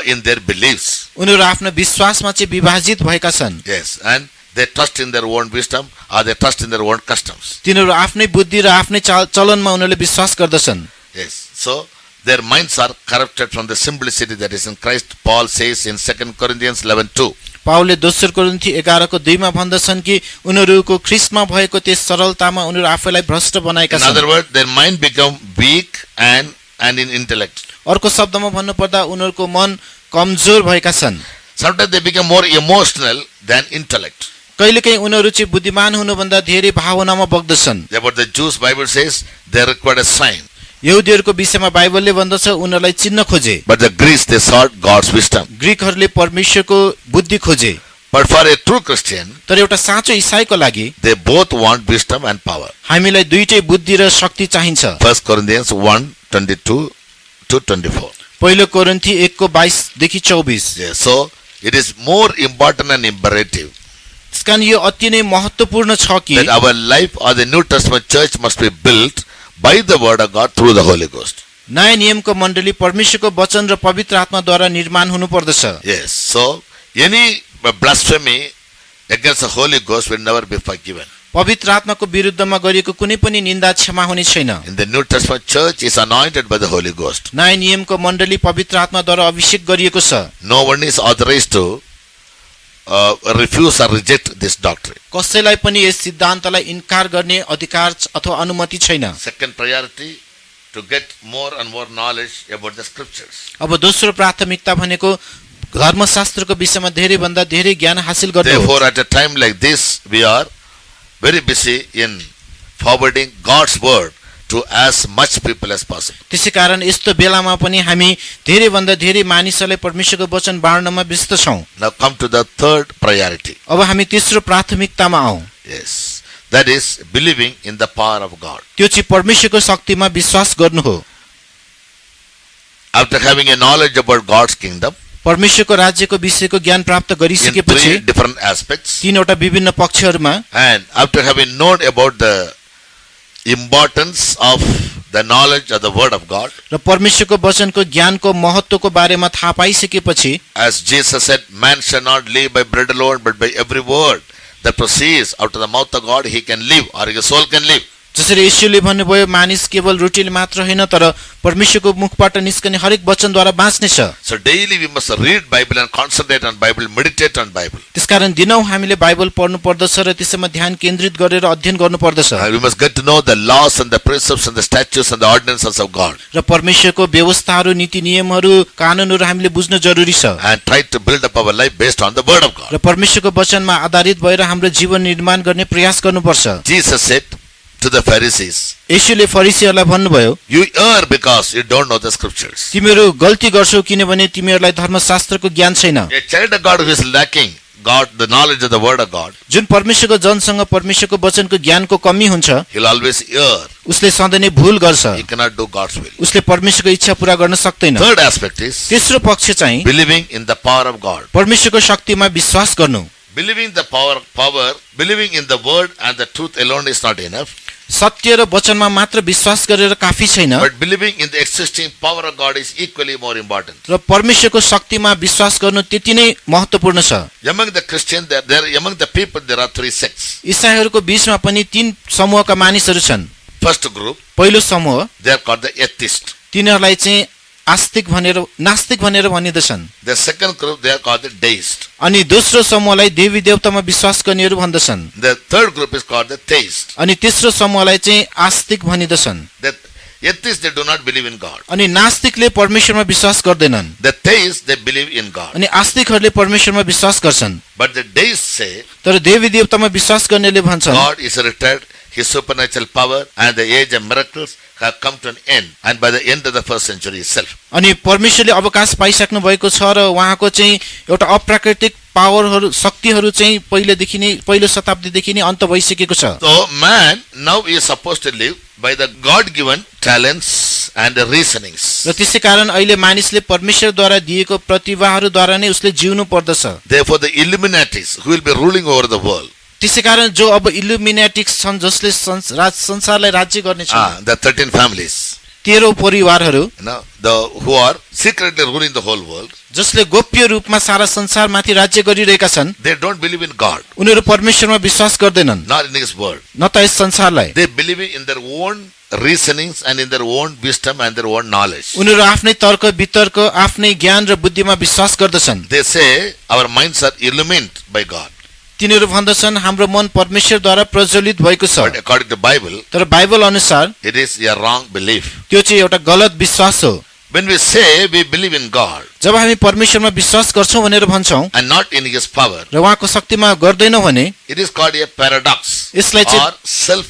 in their beliefs. उनीहरू आफ्नो विश्वासमा चाहिँ विभाजित भएका छन्। Yes. And they trust in their own wisdom or they trust in their own customs. तिनीहरू आफ्नै बुद्धि र आफ्नै चलनमा उनीहरूले विश्वास गर्दछन्। Yes. So their minds are corrupted from the simplicity that is in Christ. Paul says in 2 Corinthians 11:2. पाउलले दोस्रो कोरिन्थी 11:2 भन्दछन् कि उनीहरूको ख्रीष्टमा भएको त्यस सरलतामा उनीहरू आफैलाई भ्रष्ट बनाएका In छन्। other words, their mind become weak and in intellect. अर्को शब्दमा भन्नुपर्दा उनीहरूको मन कमजोर भएका छन्। Sometimes they become more emotional than intellect. कहिलेकाहीँ उनीहरू चाहिँ बुद्धिमान हुनुभन्दा धेरै भावनामा बग्दछन्। About the Jews, Bible says they required a sign. यहुदीहरूको विषयमा बाइबलले भन्दछ उनीहरूलाई चिन्ह खोजे, But the Greeks, they sought God's wisdom. ग्रीकहरूले परमेश्वरको बुद्धि खोजे। But for a true Christian, तर एउटा साँचो ईसाईको लागि they both want wisdom and power. हामीलाई दुईटै बुद्धि र शक्ति चाहिन्छ। 1 Corinthians 1:22-24. पहिलो कोरिन्थी 1:22 देखि 24। Yes. So it is more important and imperative त्यसकारण यो अति नै महत्त्वपूर्ण छ कि that our life or the New Testament church must be built by the word of God through the Holy Ghost. नयाँ नियमको मण्डली परमेश्वरको वचन र पवित्र आत्माद्वारा निर्माण हुनुपर्दछ। Yes. So any blasphemy against the Holy Ghost will never be forgiven. पवित्र आत्माको विरुद्धमा गरिएको कुनै पनि निन्दा क्षमा हुने छैन। In the New Testament church is anointed by the Holy Ghost. नयाँ नियमको मण्डली पवित्र आत्माद्वारा अभिषेक गरिएको छ। No one is authorized to refuse or reject this doctrine. कसैलाई पनि यस सिद्धान्तलाई इन्कार गर्ने अधिकार अथवा अनुमति छैन। Second priority, to get more and more knowledge about the scriptures. अब दोस्रो प्राथमिकता भनेको धर्मशास्त्रको विषयमा धेरै भन्दा धेरै ज्ञान हासिल गर्नु हो। Therefore, at a time like this, we are very busy in forwarding God's word to as much people as possible. त्यसैकारण यस्तो बेलामा पनि हामी धेरै भन्दा धेरै मानिसहरूलाई परमेश्वरको वचन बाँड्नमा व्यस्त छौं। Now come to the third priority. अब हामी तेस्रो प्राथमिकतामा आउँ। Yes. That is believing in the power of God. त्यो चाहिँ परमेश्वरको शक्तिमा विश्वास गर्नु हो। After having a knowledge about God's kingdom, परमेश्वरको राज्यको विषयको ज्ञान प्राप्त in गरिसकेपछि three different aspects, तीनवटा विभिन्न पक्षहरूमा and after having known about the importance of the knowledge of the word of God, र परमेश्वरको वचनको ज्ञानको महत्त्वको बारेमा थाहा पाइसकेपछि as Jesus said, man shall not live by bread alone, but by every word that proceeds out of the mouth of God, he can live, or his soul can live. जसरी यीशुले भन्नुभयो मानिस केवल रोटीले मात्र होइन तर परमेश्वरको मुखबाट निस्कने हरेक वचनद्वारा बाँच्नेछ। So daily we must read Bible and concentrate on Bible, meditate on Bible. त्यसकारण दिनौं हामीले बाइबल पढ्नु पर्दछ र त्यसैमा ध्यान केन्द्रित गरेर अध्ययन गर्नु पर्दछ। We must get to know the laws and the precepts and the statutes and the ordinances of God. र परमेश्वरको व्यवस्थाहरू, नीति नियमहरू, कानुनहरू हामीले बुझ्न जरुरी छ। And try to build up our life based on the word of God. र परमेश्वरको वचनमा आधारित भएर हाम्रो जीवन निर्माण गर्ने प्रयास गर्नुपर्छ। Jesus said to the Pharisees, यीशुले फरिसीहरूलाई भन्नुभयो, you err because you don't know the scriptures. तिमीहरू गल्ती गर्छौ किनभने तिमीहरूलाई धर्मशास्त्रको ज्ञान छैन। A child of God who is lacking God, the knowledge of the word of God, जुन परमेश्वरको जनसँग परमेश्वरको वचनको ज्ञानको कमी हुन्छ, he'll always err. उसले सधैँ नै भूल गर्छ। He cannot do God's will. उसले परमेश्वरको इच्छा पूरा गर्न सक्दैन। Third aspect is तेस्रो पक्ष चाहिँ believing in the power of God. परमेश्वरको शक्तिमा विश्वास गर्नु। Believing believing in the word and the truth alone is not enough. सत्य र वचनमा मात्र विश्वास गरेर काफी छैन, But believing in the existing power of God is equally more important. र परमेश्वरको शक्तिमा विश्वास गर्नु त्यति नै महत्त्वपूर्ण छ। Among the Christians, among the people, there are three sects. ईसाईहरूको बीचमा पनि तीन समूहका मानिसहरू छन्। First group, पहिलो समूह they are called the atheists. तिनीहरूलाई चाहिँ नास्तिक भनेर भनिदछन्। The second group, they are called the deists. अनि दोस्रो समूहलाई देवी देवतामा विश्वास गर्नेहरू भन्दछन्। The third group is called the theists. अनि तेस्रो समूहलाई चाहिँ आस्तिक भनिदछन्। The atheists, they do not believe in God. अनि नास्तिकले परमेश्वरमा विश्वास गर्दैनन्, The theists, they believe in God. अनि आस्तिकहरूले परमेश्वरमा विश्वास गर्छन्। But the deists say तर देवी देवतामा विश्वास गर्नेले भन्छन् God is retired, His supernatural power and the age of miracles have come to an end, and by the end of the first century itself. अनि परमेश्वरले अवकाश पाइसक्नु भएको छ र उहाँको चाहिँ एउटा अप्राकृतिक पावरहरू, शक्तिहरू चाहिँ पहिलो शताब्दीदेखि नै अन्त भइसकेको छ। So man now is supposed to live by the God-given talents and the reasonings. र त्यसै कारण अहिले मानिसले परमेश्वरद्वारा दिएको प्रतिभाहरूद्वारा नै उसले जिउनु पर्दछ। Therefore the Illuminatis who will be ruling over the world, त्यसै कारण जो अब इल्युमिनेटिक्स छन् जसले संसारलाई राज्य गर्ने छन्, the 13 families, 13 परिवारहरू, who are secretly ruling the whole world, जसले गोप्य रूपमा सारा संसारमाथि राज्य गरिरहेका छन्, they don't believe in God, उनीहरू परमेश्वरमा विश्वास गर्दैनन्, not in His word. न त यस संसारलाई। They believe in their own reasonings and in their own wisdom and their own knowledge. उनीहरू आफ्नै तर्क वितर्क, आफ्नै ज्ञान र बुद्धिमा विश्वास गर्दछन्। They say our minds are illumined by God. तिनीहरू भन्दछन् हाम्रो मन परमेश्वरद्वारा प्रज्वलित भएको छ। But according to Bible, तर बाइबल अनुसार it is a wrong belief. त्यो चाहिँ एउटा गलत विश्वास हो। When we say we believe in God जब हामी परमेश्वरमा विश्वास गर्छौं भनेर भन्छौं and not in His power, र उहाँको शक्तिमा गर्दैनौं भने it is called a paradox यसलाई चाहिँ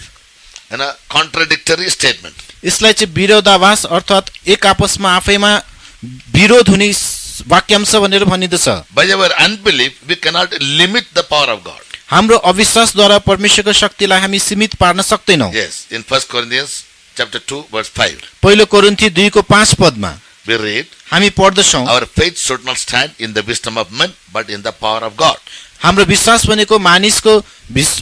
or contradictory statement. यसलाई चाहिँ विरोधाभास अर्थात एक आपसमा आफैमा विरोध हुने वाक्यांश भनेर भनिदछ। By our unbelief, we cannot limit the power of God. हाम्रो अविश्वासद्वारा परमेश्वरको शक्तिलाई हामी सीमित पार्न सक्दैनौं। Yes, in 1 Corinthians chapter 2 verse 5, पहिलो कोरिन्थी 2 को 5 पदमा we read, हामी पढ्दछौं, our faith should not stand in the wisdom of men, but in the power of God. हाम्रो विश्वास भनेको मानिसको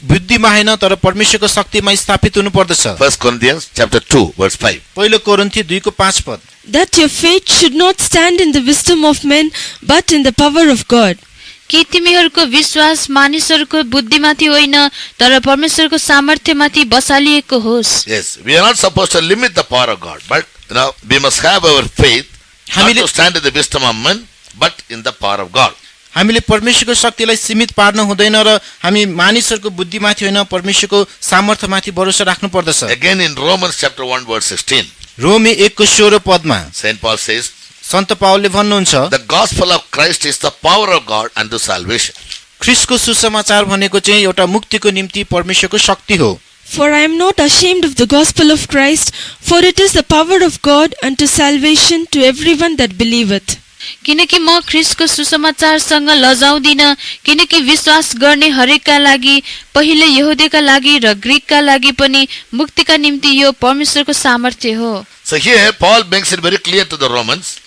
बुद्धिमा हैन तर परमेश्वरको शक्तिमा स्थापित हुनु पर्दछ। 1 Corinthians chapter 2 verse 5. पहिलो कोरिन्थी 2 को 5 पद। That your faith should not stand in the wisdom of men, but in the power of God. कि तिमीहरूको विश्वास मानिसहरूको बुद्धिमाथि होइन तर परमेश्वरको सामर्थ्यमाथि बसालिएको होस्। Yes, we are not supposed to limit the power of God, but we must have our faith not to stand in the wisdom of men, but in the power of God. हामीले परमेश्वरको शक्तिलाई सीमित पार्न हुँदैन र हामी मानिसहरूको बुद्धिमाथि होइन परमेश्वरको सामर्थ्यमाथि भरोसा राख्नु पर्दछ। Again in Romans chapter 1 verse 16, रोमी 1 को 16 पदमा Saint Paul says, सन्त पावलले भन्नुहुन्छ, the gospel of Christ is the power of God unto salvation. ख्रीष्टको सुसमाचार भनेको चाहिँ एउटा मुक्तिको निम्ति परमेश्वरको शक्ति हो। For I am not ashamed of the gospel of Christ, for it is the power of God unto salvation to everyone that believeth. किनकि म ख्रीष्टको सुसमाचारसँग लजाउँदिन, किनकि विश्वास गर्ने हरेकका लागि, पहिले यहुदीका लागि र ग्रीकका लागि पनि मुक्तिका निम्ति यो परमेश्वरको सामर्थ्य हो। So here Paul makes it very clear to the Romans,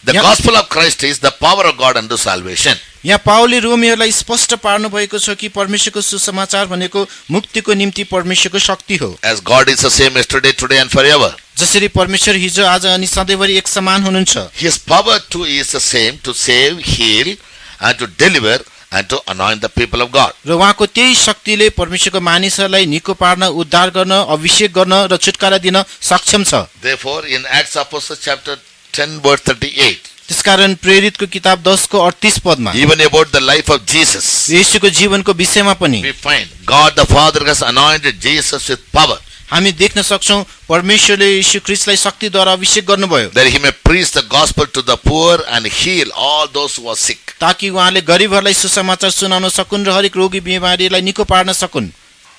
the gospel of Christ is the power of God unto salvation. यहाँ पावलले रोमीहरूलाई स्पष्ट पार्नु भएको छ कि परमेश्वरको सुसमाचार भनेको मुक्तिको निम्ति परमेश्वरको शक्ति हो। As God is the same yesterday, today and forever. जसरी परमेश्वर हिजो आज अनि सधैँभरि एक समान हुनुहुन्छ। His power too is the same to save, heal and to deliver and to anoint the people of God. र उहाँको त्यही शक्तिले परमेश्वरको मानिसहरूलाई निको पार्न, उद्धार गर्न, अभिषेक गर्न र छुटकारा दिन सक्षम छ। Therefore, in Acts Apostles chapter 10 verse 38, त्यसकारण प्रेरितको किताब 10 को 38 पदमा even about the life of Jesus, येशूको जीवनको विषयमा पनि we find God the Father has anointed Jesus with power, हामी देख्न सक्छौं परमेश्वरले येशू ख्रीष्टलाई शक्तिद्वारा अभिषेक गर्नुभयो that he may preach the gospel to the poor and heal all those who are sick. ताकि उहाँले गरिबहरूलाई सुसमाचार सुनाउन सकुन् र हरेक रोगी बिमारीलाई निको पार्न सकुन्।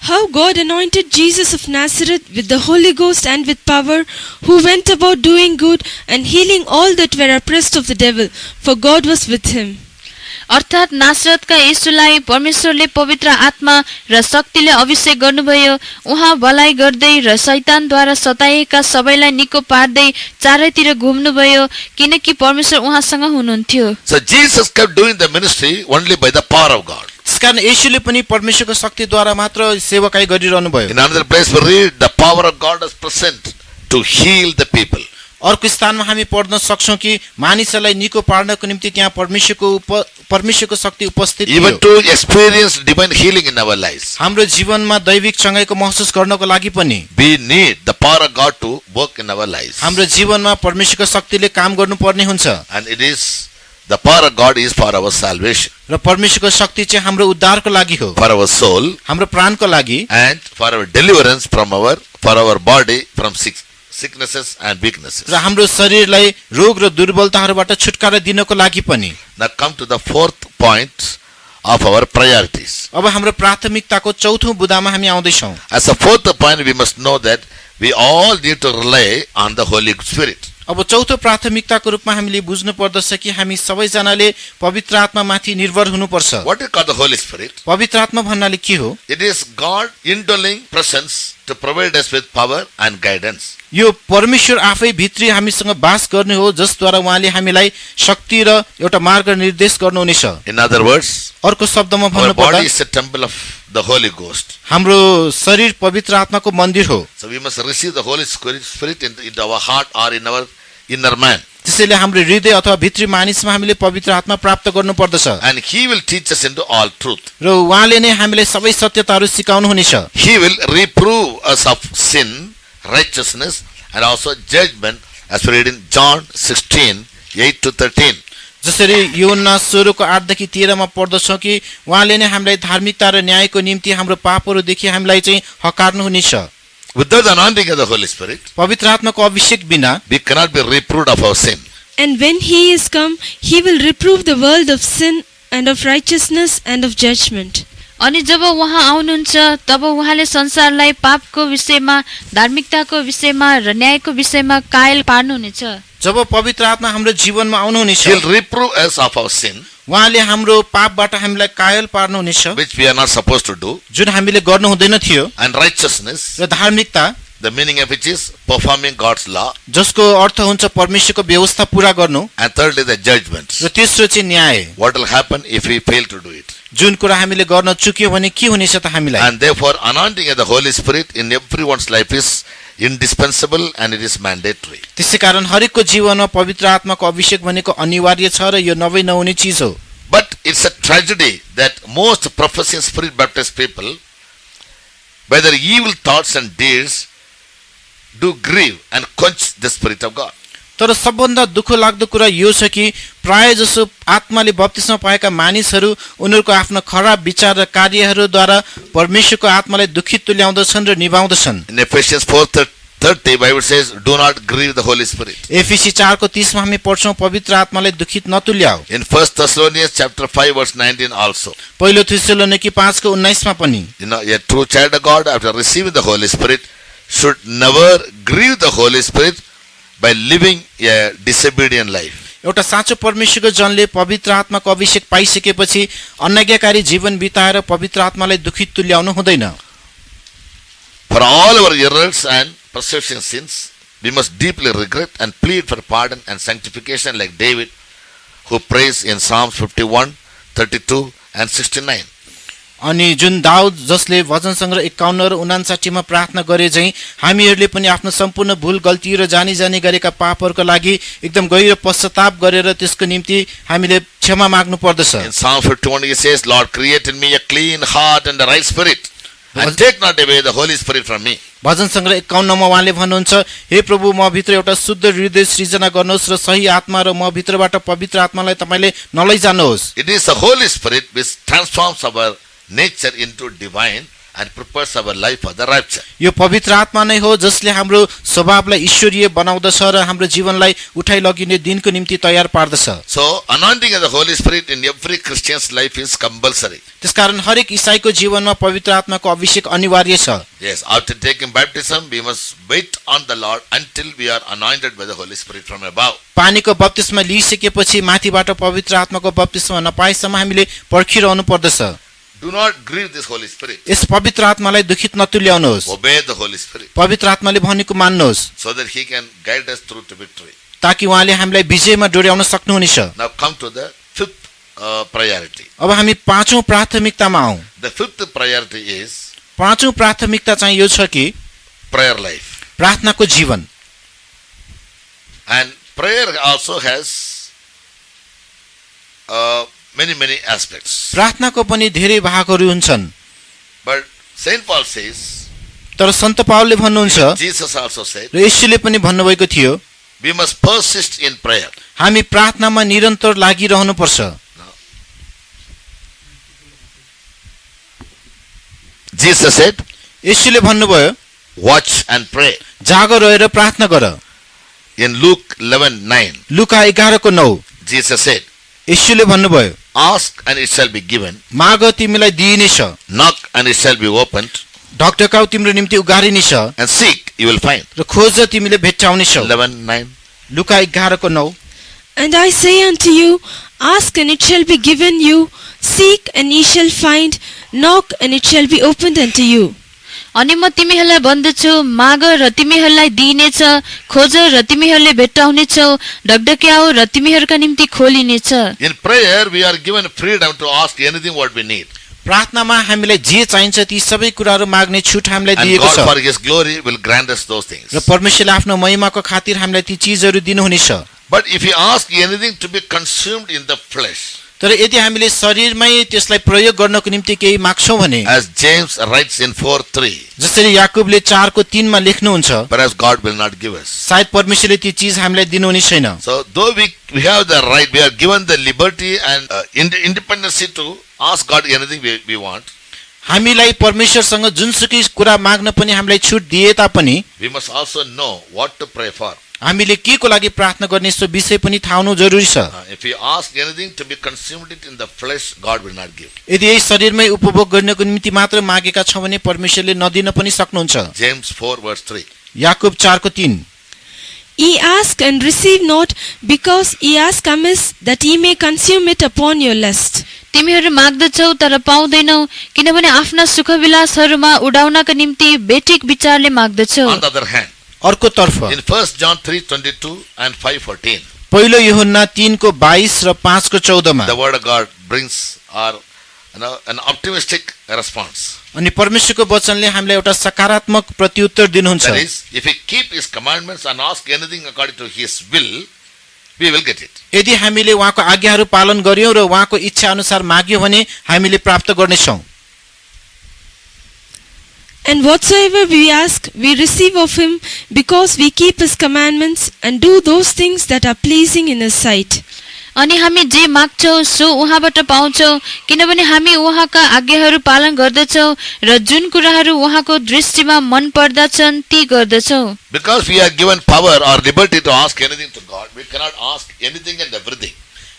How God anointed Jesus of Nazareth with the Holy Ghost and with power, who went about doing good and healing all that were oppressed of the devil, for God was with him. अर्थात् नासरतका येशूलाई परमेश्वरले पवित्र आत्मा र शक्तिले अभिषेक गर्नुभयो। उहाँ भलाइ गर्दै र शैतानद्वारा सताइएका सबैलाई निको पार्दै चारैतिर घुम्नुभयो, किनकि परमेश्वर उहाँसँग हुनुहुन्थ्यो। So Jesus kept doing the ministry only by the power of God. त्यसकारण येशूले पनि परमेश्वरको शक्तिद्वारा मात्र सेवाकाई गरिरहनु भयो। In another place we read the power of God is present to heal the people. अर्को स्थानमा हामी पढ्न सक्छौं कि मानिसहरूलाई निको पार्नको निम्ति त्यहाँ परमेश्वरको शक्ति उपस्थित थियो। Even to experience divine healing in our lives, हाम्रो जीवनमा दैविक चंगाइको महसुस गर्नको लागि पनि we need the power of God to work in our lives. हाम्रो जीवनमा परमेश्वरको शक्तिले काम गर्नुपर्ने हुन्छ And it is the power of God is for our salvation, र परमेश्वरको शक्ति चाहिँ हाम्रो उद्धारको लागि हो, for our soul, हाम्रो प्राणको लागि and for our deliverance from our body from sicknesses and weaknesses. र हाम्रो शरीरलाई रोग र दुर्बलताहरूबाट छुटकारा दिनको लागि पनि। Now come to the fourth point of our priorities. अब हाम्रो प्राथमिकताको चौथो बुदामा हामी आउँदै छौं। As a fourth point, we must know that we all need to rely on the Holy Spirit. अब चौथो प्राथमिकताको रूपमा हामीले बुझ्नु पर्दछ कि हामी सबैजनाले पवित्र आत्मा माथि निर्भर हुनुपर्छ। What is called the Holy Spirit? पवित्र आत्मा भन्नाले के हो? It is God indwelling presence to provide us with power and guidance. यो परमेश्वर आफै भित्री हामीसँग वास गर्ने हो, जसद्वारा उहाँले हामीलाई शक्ति र एउटा मार्ग निर्देश गर्नुहुनेछ। In other words, अर्को शब्दमा our भन्नु body पर्दा is a temple of the Holy Ghost. हाम्रो शरीर पवित्र आत्माको मन्दिर हो। So we must receive the Holy Spirit into our heart or in our inner man. त्यसैले हाम्रो हृदय अथवा भित्री मानिसमा हामीले पवित्र आत्मा प्राप्त गर्नु पर्दछ And He will teach us into all truth. र उहाँले नै हामीलाई सबै सत्यताहरू सिकाउनु हुनेछ। He will reprove us of sin, righteousness, and also judgment, as we read in John 16, 8-13. जसरी यूहन्ना 16 को 8 देखि 13 मा पढ्दछौं कि उहाँले नै हामीलाई धार्मिकता र न्यायको निम्ति हाम्रो पापहरूदेखि हामीलाई चाहिँ हकार्नु हुनेछ। Without the anointing of the Holy Spirit, पवित्र आत्माको अभिषेक बिना we cannot be reproved of our sin. And when he is come, he will reprove the world of sin and of righteousness and of judgment. अनि जब उहाँ आउनुहुन्छ तब उहाँले संसारलाई पापको विषयमा, धार्मिकताको विषयमा र न्यायको विषयमा कायल पार्नुहुनेछ। जब पवित्र आत्मा हाम्रो जीवनमा आउनुहुनेछ, He will reprove us of our sin, उहाँले हाम्रो पापबाट हामीलाई कायल पार्नुहुनेछ, which we are not supposed to do, जुन हामीले गर्नु हुँदैन थियो, and righteousness, र धार्मिकता, the meaning of which is performing God's law, जसको अर्थ हुन्छ परमेश्वरको व्यवस्था पूरा गर्नु, and thirdly the judgment. र तेस्रो चाहिँ न्याय। What will happen if we fail to do it? जुन कुरा हामीले गर्न चुक्यौं भने के हुनेछ त हामीलाई? And therefore, anointing of the Holy Spirit in everyone's life is indispensable and it is mandatory. त्यसैकारण हरेकको जीवनमा पवित्र आत्माको अभिषेक भनेको अनिवार्य छ र यो नभई नहुने चीज हो। But it's a tragedy that most professing spirit baptized people, by their evil thoughts and deeds, do grieve and quench the Spirit of God. तर सबभन्दा दुःख लाग्दो कुरा यो छ कि प्राय जसो आत्माले बप्तिस्मा पाएका मानिसहरू उनीहरूको आफ्नो खराब विचार र कार्यहरूद्वारा परमेश्वरको आत्मालाई दुखित तुल्याउँदछन् र निभाउँदछन्। In Ephesians 4:30, Bible says, "Do not grieve the Holy Spirit." एफिसी 4 को 30 मा हामी पढ्छौं पवित्र आत्मालाई दुखित नतुल्याऊ। In 1 Thessalonians chapter 5 verse 19 also, पहिलो थेसलोनिकी 5 को 19 मा पनि a true child of God after receiving the Holy Spirit should never grieve the Holy Spirit by living a disobedient life. एउटा साँचो परमेश्वरको जनले पवित्र आत्माको अभिषेक पाइसकेपछि अनाज्ञाकारी जीवन बिताएर पवित्र आत्मालाई दुखित तुल्याउनु हुँदैन। For all our errors and perception sins, we must deeply regret and plead for pardon and sanctification like David, who prays in Psalms 51, 32 and 69. अनि जुन दाउद जसले भजन सङ्ग्रह 51 र 59 मा प्रार्थना गरे चाहिँ हामीहरूले पनि आफ्नो सम्पूर्ण भूल गल्ती र जानी जानी गरेका पापहरूको लागि एकदम गहिरो पश्चाताप गरेर त्यसको निम्ति हामीले क्षमा माग्नु पर्दछ। In Psalm 51 he says, Lord, create in me a clean heart and a right spirit, and take not away the Holy Spirit from me. भजन सङ्ग्रह 51 मा उहाँले भन्नुहुन्छ, हे प्रभु म भित्र एउटा शुद्ध हृदय सृजना गर्नुहोस् र सही आत्मा र म भित्रबाट पवित्र आत्मालाई तपाईले नलैजानुहोस्। It is the Holy Spirit which transforms our nature into divine and prepares our life for the rapture. यो पवित्र आत्मा नै हो जसले हाम्रो स्वभावलाई ईश्वरीय बनाउँदछ र हाम्रो जीवनलाई उठाइ लगिने दिनको निम्ति तयार पार्दछ। So, anointing of the Holy Spirit in every Christian's life is compulsory. त्यसकारण हरेक ईसाईको जीवनमा पवित्र आत्माको अभिषेक अनिवार्य छ। Yes, after taking baptism, we must wait on the Lord until we are anointed by the Holy Spirit from above. पानीको बप्तिस्मा लिइसकेपछि माथिबाट पवित्र आत्माको बप्तिस्मा नपाएसम्म हामीले पर्खिरहनु पर्दछ। Do not grieve this Holy Spirit. यस पवित्र आत्मालाई दुखित नतुल्याउनुहोस्। Obey the Holy Spirit पवित्र आत्माले भनेको मान्नुहोस् so that He can guide us through to victory. ताकि उहाँले हामीलाई विजयमा डोर्याउन सक्नुहुनेछ। Now come to the fifth priority. अब हामी पाँचौं प्राथमिकतामा आउँ। The fifth priority is पाँचौं प्राथमिकता चाहिँ यो छ कि prayer life. प्रार्थनाको जीवन। And prayer also has many aspects. प्रार्थनाको पनि धेरै भागहरू हुन्छन्। But Saint Paul says, तर सन्त पावलले भन्नुहुन्छ Jesus also said, र येशूले पनि भन्नुभएको थियो, we must persist in prayer. हामी प्रार्थनामा निरन्तर लागिरहनु पर्छ। Jesus said, येशूले भन्नुभयो, watch and pray. जागो रहेर प्रार्थना गर। In Luke 11:9, लुका 11:9 Jesus said, येशूले भन्नुभयो, ask and it shall be given, माग तिमीलाई दिइनेछ, knock and it shall be opened, ढकढकाउ तिम्रो निम्ति उघारिनेछ and seek you will find. र खोज तिमीले भेट्टाउनेछौ। 11:9. लुका 11:9 And I say unto you, ask and it shall be given you, seek and ye shall find, knock and it shall be opened unto you. अनि म तिमीहरूलाई भन्दछु, माग र तिमीहरूलाई दिइनेछ, खोज र तिमीहरूले भेट्टाउनेछौ, ढकढक्याउ र तिमीहरूका निम्ति खोलिनेछ। In prayer we are given freedom to ask anything what we need. प्रार्थनामा हामीलाई जे चाहिन्छ ती सबै कुराहरू माग्ने छुट हामीलाई And दिएको God छ for His glory will grant us those things. र परमेश्वरले आफ्नो महिमाको खातिर हामीलाई ती चीजहरू दिनुहुनेछ। But if you ask anything to be consumed in the flesh, तर यदि हामीले शरीरमै त्यसलाई प्रयोग गर्नको निम्ति केही माग्छौं भने, as James writes in 4:3, जसरी याकुबले 4:3 मा लेख्नुहुन्छ, perhaps God will not give us. सायद परमेश्वरले ती चीज हामीलाई दिनुहुने छैन। So though we have the right, we are given the liberty and independency to ask God anything we want, हामीलाई परमेश्वरसँग जुनसुकै कुरा माग्न पनि हामीलाई छुट दिए तापनि we must also know what to pray for. हामीले के को लागि प्रार्थना गर्ने सो विषय पनि थाहा हुनु जरुरी छ। If we ask anything to be consumed it in the flesh, God will not give. यदि यही शरीरमै उपभोग गर्नको निम्ति मात्र मागेका छौं भने परमेश्वरले नदिन पनि सक्नुहुन्छ। James 4:3. Yakub 4:3 Ye ask and receive not, because ye ask amiss, that ye may consume it upon your lust. तिमीहरू माग्दछौ तर पाउँदैनौ, किनभने आफ्ना सुखविलासहरूमा उडाउनका निम्ति बेठिक विचारले माग्दछौ। On the other hand, अर्को तर्फ in 1 John 3:22 and 5:14, पहिलो यूहन्ना 3:22 र 5:14 मा the word of God brings an optimistic response. अनि परमेश्वरको वचनले हामीलाई एउटा सकारात्मक प्रत्युत्तर दिनुहुन्छ। That is, if we keep His commandments and ask anything according to His will, we will get it. यदि हामीले उहाँको आज्ञाहरू पालन गर्यौं र उहाँको इच्छा अनुसार माग्यौं भने हामीले प्राप्त गर्नेछौं। And whatsoever we ask, we receive of him, because we keep his commandments and do those things that are pleasing in his sight. अनि हामी जे माग्छौ सो उहाँबाट पाउँछौ, किनभने हामी उहाँका आज्ञाहरू पालन गर्दछौ र जुन कुराहरू उहाँको दृष्टिमा मन पर्दछन् ती गर्दछौ। Because we are given power or liberty to ask anything to God, we cannot ask anything and everything.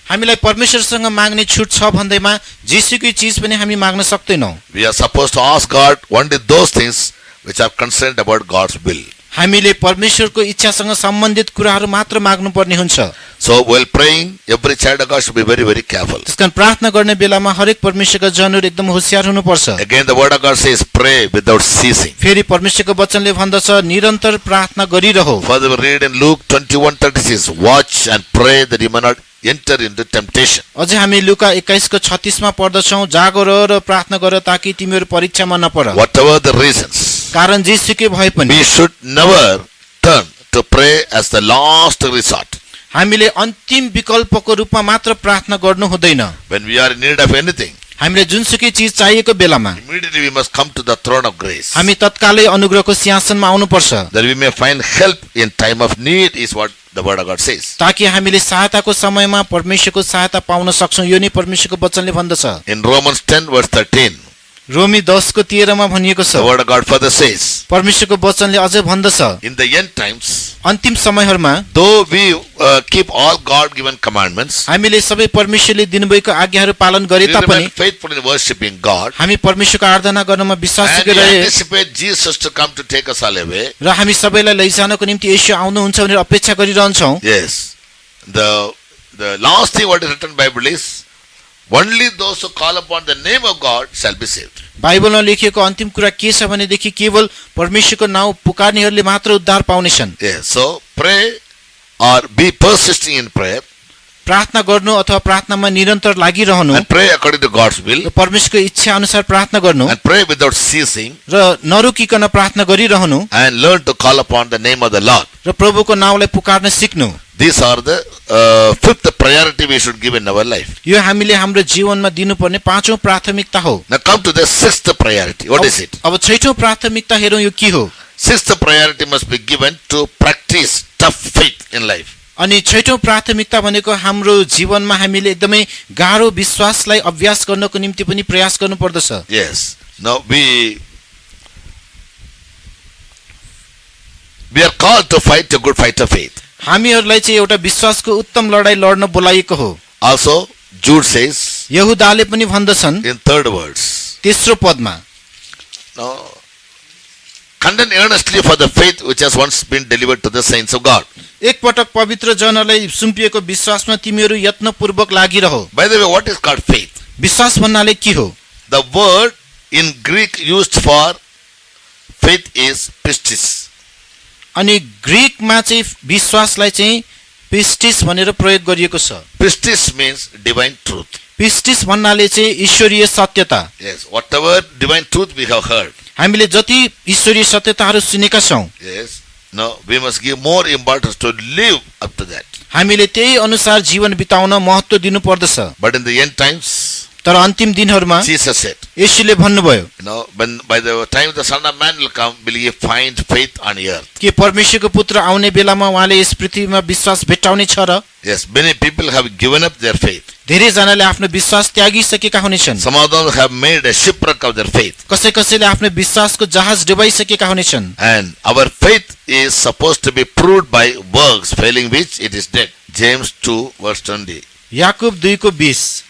हामीलाई परमेश्वरसँग माग्ने छुट छ भन्दैमा जेसुकै चीज पनि हामी माग्न सक्दैनौं। We are supposed to ask God only those things which are concerned about God's will. हामीले परमेश्वरको इच्छासँग सम्बन्धित कुराहरू मात्र माग्नु पर्ने हुन्छ। So while praying, every child of God should be very careful. त्यसकारण प्रार्थना गर्ने बेलामा हरेक परमेश्वरका जनहरू एकदम होशियार हुनुपर्छ। Again the word of God says pray without ceasing. फेरि परमेश्वरको वचनले भन्दछ निरन्तर प्रार्थना गरिरहौ। Further we read in Luke 21:36, watch and pray that you may not enter into temptation. अझै हामी लुका 21:36 मा पढ्दछौं, जागो रह र प्रार्थना गर ताकि तिमीहरू परीक्षामा नपर। Whatever the reasons, कारण जेसुकै भए पनि we should never turn to pray as the last resort. हामीले अन्तिम विकल्पको रूपमा मात्र प्रार्थना गर्नु हुँदैन। When we are in need of anything, हामीले जुनसुकै चीज चाहिएको बेलामा immediately we must come to the throne of grace. हामी तत्कालै अनुग्रहको सिंहासनमा आउनुपर्छ, That we may find help in time of need is what the word of God says. ताकि हामीले सहायताको समयमा परमेश्वरको सहायता पाउन सक्छौं। यो नै परमेश्वरको वचनले भन्दछ। In Romans 10 verse 13, रोमी 10:13 मा भनिएको छ, the word of God further says, परमेश्वरको वचनले अझै भन्दछ, in the end times, अन्तिम समयहरूमा though we keep all God given commandments, हामीले सबै परमेश्वरले दिनुभएको आज्ञाहरू पालन गरे we तापनि remain faithful in worshiping God, हामी परमेश्वरको आराधना गर्नमा विश्वास and we रहे anticipate Jesus to come to take us all away. र हामी सबैलाई लैजानको निम्ति येशू आउनुहुन्छ भनेर अपेक्षा गरिरहन्छौं। Yes. The last thing what is written in Bible is, only those who call upon the name of God shall be saved. बाइबलमा लेखिएको अन्तिम कुरा के छ भनेदेखि केवल परमेश्वरको नाउँ पुकार्नेहरूले मात्र उद्धार पाउनेछन्। Yes. So pray or be persisting in prayer प्रार्थना गर्नु अथवा प्रार्थनामा निरन्तर लागिरहनु and pray according to God's will र परमेश्वरको इच्छा अनुसार प्रार्थना गर्नु and pray without ceasing र नरुकिकन प्रार्थना गरिरहनु and learn to call upon the name of the Lord. र प्रभुको नाउँलाई पुकार्न सिक्नु। These are the fifth priority we should give in our life. यो हामीले हाम्रो जीवनमा दिनुपर्ने पाँचौं प्राथमिकता हो। Now come to the sixth priority. What is it? अब छैठौं प्राथमिकता हेरौं यो के हो। Sixth priority must be given to practice tough faith in life. अनि छैठौं प्राथमिकता भनेको हाम्रो जीवनमा हामीले एकदमै गाह्रो विश्वासलाई अभ्यास गर्नको निम्ति पनि प्रयास गर्नु पर्दछ। Yes. Now we are called to fight a good fight of faith. हामीहरूलाई चाहिँ एउटा विश्वासको उत्तम लडाई लड्न बोलाइएको हो। Also, Jude says यहुदाले पनि भन्दछन् in third verse, तेस्रो पदमा, no, contend earnestly for the faith which has once been delivered to the saints of God. एक पटक पवित्र जनलाई सुम्पिएको विश्वासमा तिमीहरू यत्नपूर्वक लागिरहो। By the way, what is called faith? विश्वास भन्नाले के हो? The word in Greek used for faith is pistis. अनि ग्रीकमा चाहिँ विश्वासलाई चाहिँ पिस्टिस भनेर प्रयोग गरिएको छ। Pistis means divine truth. पिस्टिस भन्नाले चाहिँ ईश्वरीय सत्यता। Yes, whatever divine truth we have heard. हामीले जति ईश्वरीय सत्यताहरू सुनेका छौं, Yes. No, we must give more importance to live up to that. हामीले त्यही अनुसार जीवन बिताउन महत्त्व दिनु पर्दछ। But in the end times, तर अन्तिम दिनहरूमा Jesus said, येशूले भन्नुभयो, you know, when by the time the Son of Man will come, will he find faith on earth? के परमेश्वरको पुत्र आउने बेलामा उहाँले यस पृथ्वीमा विश्वास भेट्टाउने छ र? Yes, many people have given up their faith. धेरै जनाले आफ्नो विश्वास त्यागिसकेका हुनेछन्। Some of them have made a shipwreck of their faith. कसैले आफ्नो विश्वासको जहाज डुबाइसकेका हुनेछन्। And our faith is supposed to be proved by works, failing which it is dead. James 2 verse 20. Yakub 2:20।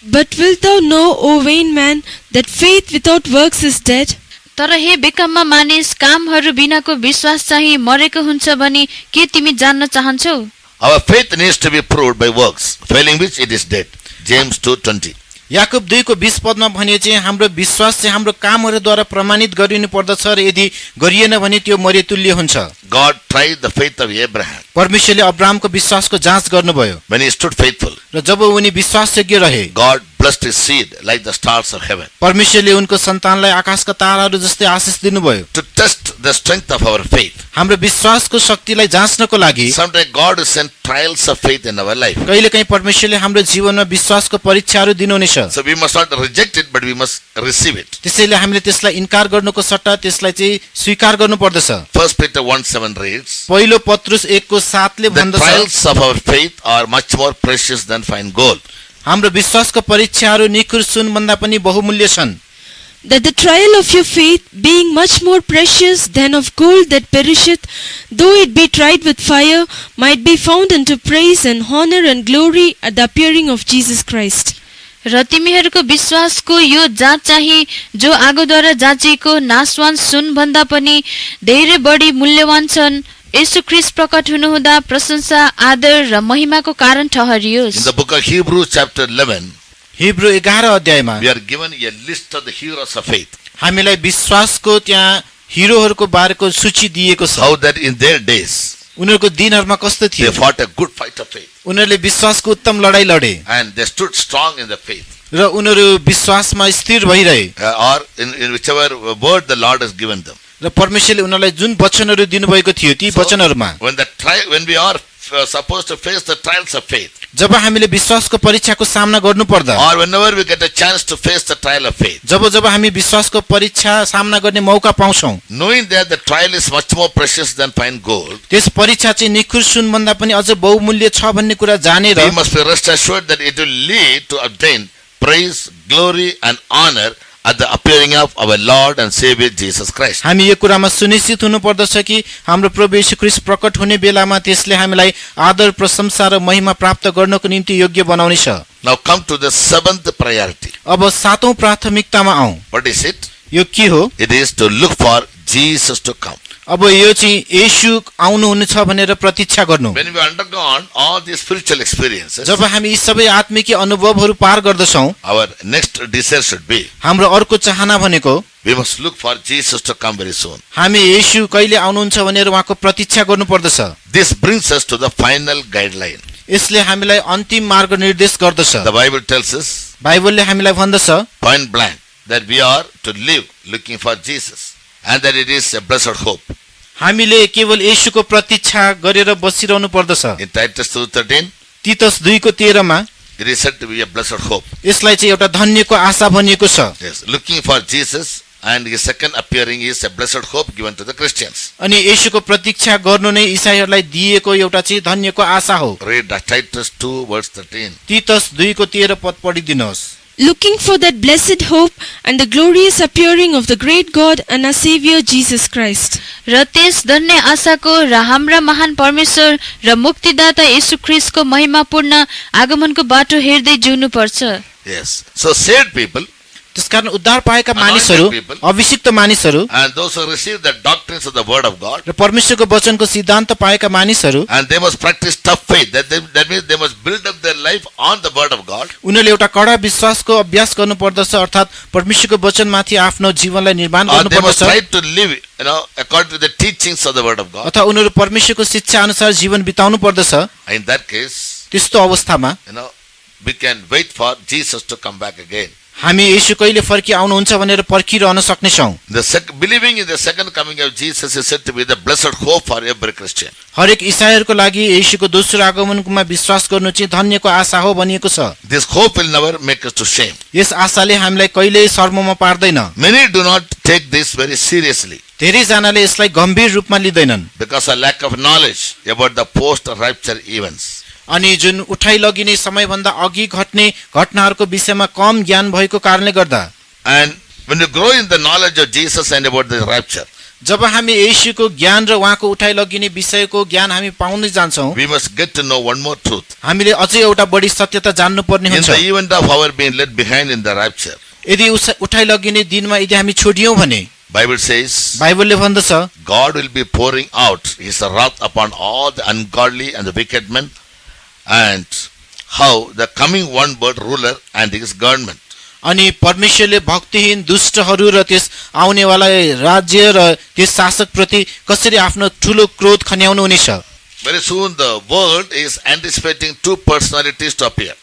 But wilt thou know, O vain man, that faith without works is dead? तर हे बेकममा मानिस, कामहरू बिनाको विश्वास चाहिँ मरेको हुन्छ भनी के तिमी जान्न चाहन्छौ? Our faith needs to be proved by works, failing which it is dead. James 2:20. Yakub 2:20 पदमा भने चाहिँ हाम्रो विश्वास चाहिँ हाम्रो कामहरूद्वारा प्रमाणित गरिनु पर्दछ र यदि गरिएन भने त्यो मरेतुल्य हुन्छ। God tried the faith of Abraham परमेश्वरले अब्राहमको विश्वासको जाँच गर्नुभयो when he stood faithful. र जब उनी विश्वासयोग्य रहे, God blessed his seed like the stars of heaven. परमेश्वरले उनको सन्तानलाई आकाशका ताराहरू जस्तै आशीष दिनुभयो। To test the strength of our faith, हाम्रो विश्वासको शक्तिलाई जाँच्नको लागि sometimes God will send trials of faith in our life. कहिलेकाहीँ परमेश्वरले हाम्रो जीवनमा विश्वासको परीक्षाहरू दिनुहुनेछ। So we must not reject it, but we must receive it. त्यसैले हामीले त्यसलाई इन्कार गर्नुको सट्टा त्यसलाई चाहिँ स्वीकार गर्नु पर्दछ। 1 Peter 1:7 reads, पहिलो पत्रुस 1:7 the भन्दछ, trials of our faith are much more precious than fine gold. हाम्रो विश्वासको परीक्षाहरू निखुर सुनभन्दा पनि बहुमूल्य छन्। That the trial of your faith, being much more precious than of gold that perisheth, though it be tried with fire, might be found unto praise and honor and glory at the appearing of Jesus Christ. र तिमीहरूको विश्वासको यो जाँच चाहिँ जो आगोद्वारा जाँचिएको नाशवान सुन भन्दा पनि धेरै बढी मूल्यवान छन्, येशू ख्रीष्ट प्रकट हुनुहुँदा प्रशंसा, आदर र महिमाको कारण ठहरियोस्। In the book of Hebrews chapter 11, Hebrew 11 अध्यायमा we are given a list of the heroes of faith. हामीलाई विश्वासको त्यहाँ हिरोहरूको बारेको सूची दिएको छ। How that in their days उनीहरूको दिनहरूमा कस्तो they थियो? fought a good fight of faith. उनीहरूले विश्वासको उत्तम लडाई लडे And they stood strong in the faith. र उनीहरू विश्वासमा स्थिर भइरहे Or in whichever word the Lord has given them. र परमेश्वरले उनीहरूलाई जुन वचनहरू दिनुभएको थियो ती वचनहरूमा When we are supposed to face the trials of faith, जब हामीले विश्वासको परीक्षाको सामना गर्नु पर्दा or whenever we get a chance to face the trial of faith, जब जब हामी विश्वासको परीक्षा सामना गर्ने मौका पाउँछौं, knowing that the trial is much more precious than fine gold, त्यस परीक्षा चाहिँ निखुर सुनभन्दा पनि अझ बहुमूल्य छ भन्ने कुरा जानेर we must be rest assured that it will lead to obtain praise, glory and honor at the appearing of our Lord and Savior Jesus Christ. हामी यो कुरामा सुनिश्चित हुनु पर्दछ कि हाम्रो प्रभु येशू ख्रीष्ट प्रकट हुने बेलामा त्यसले हामीलाई आदर प्रशंसा र महिमा प्राप्त गर्नको निम्ति योग्य बनाउनेछ। Now come to the seventh priority. अब सातौं प्राथमिकतामा आउँ। What is it? यो के हो? It is to look for Jesus to come. अब यो चाहिँ येशू आउनुहुनेछ भनेर प्रतीक्षा गर्नु। When we undergone all these spiritual experiences, जब हामी यी सबै आत्मिक अनुभवहरू पार गर्दछौं, our next desire should be, हाम्रो अर्को चाहना भनेको we must look for Jesus to come very soon. हामी येशू कहिले आउनुहुन्छ भनेर उहाँको प्रतीक्षा गर्नु पर्दछ। This brings us to the final guideline. यसले हामीलाई अन्तिम मार्ग निर्देश गर्दछ। The Bible tells us, बाइबलले हामीलाई भन्दछ point blank, that we are to live looking for Jesus, and that it is a blessed hope. हामीले केवल येशूको प्रतीक्षा गरेर बसिरहनु पर्दछ। In Titus 2:13, तीतस 2:13 मा it is said to be a blessed hope. यसलाई चाहिँ एउटा धन्यको आशा भनिएको छ। Yes, looking for Jesus and his second appearing is a blessed hope given to the Christians. अनि येशूको प्रतीक्षा गर्नु नै ईसाईहरूलाई दिएको एउटा चाहिँ धन्यको आशा हो। Read Titus 2:13. तीतस 2:13 पद पढिदिनुहोस्। Looking for that blessed hope and the glorious appearing of the great God and our Savior Jesus Christ. र त्यस धन्य आशाको र हाम्रा महान परमेश्वर र मुक्तिदाता येशू ख्रीष्टको महिमापूर्ण आगमनको बाटो हेर्दै जिउनु पर्छ। Yes. So saved people त्यसकारण उद्धार पाएका मानिसहरू, अभिषिक्त मानिसहरू and those who receive the doctrines of the word of God, र परमेश्वरको वचनको सिद्धान्त पाएका मानिसहरू, and they must practice tough faith. That means they must build up their life on the word of God. उनीहरूले एउटा कडा विश्वासको अभ्यास गर्नु पर्दछ, अर्थात् परमेश्वरको वचनमाथि आफ्नो जीवनलाई निर्माण Or गर्नु they must पर्दछ, try to live, according to the teachings of the word of God. अथवा उनीहरू परमेश्वरको शिक्षा अनुसार जीवन बिताउनु पर्दछ। In that case, त्यस्तो अवस्थामा we can wait for Jesus to come back again. हामी येशू कहिले फर्की आउनुहुन्छ भनेर पर्खिरहन सक्नेछौँ। Believing in the second coming of Jesus is said to be the blessed hope for every Christian. हरेक ईसाईहरूको लागि येशूको दोस्रो आगमनमा विश्वास गर्नु चाहिँ धन्यको आशा हो भनिएको छ। This hope will never make us to shame. यस आशाले हामीलाई कहिल्यै शर्ममा पार्दैन। Many do not take this very seriously धेरैजनाले यसलाई गम्भीर रूपमा लिँदैनन् because of lack of knowledge about the post-rapture events. अनि जुन उठाइ लगिने समयभन्दा अघि घट्ने घटनाहरूको विषयमा कम ज्ञान भएको कारणले गर्दा। And when you grow in the knowledge of Jesus and about the rapture, जब हामी येशूको ज्ञान र उहाँको उठाइ लगिने विषयको ज्ञान हामी पाउँदै जान्छौँ, we must get to know one more truth. हामीले अझै एउटा बढी सत्यता जान्नु पर्ने In हुन्छ। the event of our being left behind in the rapture, यदि उठाइ लगिने दिनमा यदि हामी छोडियौँ भने Bible says, बाइबलले भन्दछ God will be pouring out his wrath upon all the ungodly and the wicked men, and how the coming one world ruler and his government. अनि परमेश्वरले भक्तिहीन दुष्टहरू र त्यस आउनेवाला राज्य र त्यस शासकप्रति कसरी आफ्नो ठुलो क्रोध खन्याउनु हुनेछ। Very soon the world is anticipating two personalities to appear.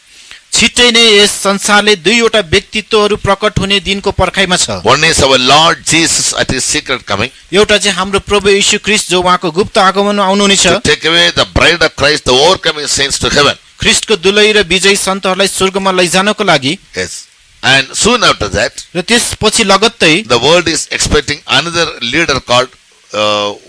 छिट्टै नै यस संसारले दुईवटा व्यक्तित्वहरू प्रकट हुने दिनको पर्खाइमा छ। One is our Lord Jesus at his secret coming एउटा चाहिँ हाम्रो प्रभु येशू ख्रीष्ट जो उहाँको गुप्त आगमनमा आउनुहुनेछ, to take away the bride of Christ, the overcoming saints, to heaven. ख्रीष्टको दुलै र विजयी सन्तहरूलाई स्वर्गमा लैजानको लागि। Yes. And soon after that, र त्यसपछि लगत्तै the world is expecting another leader called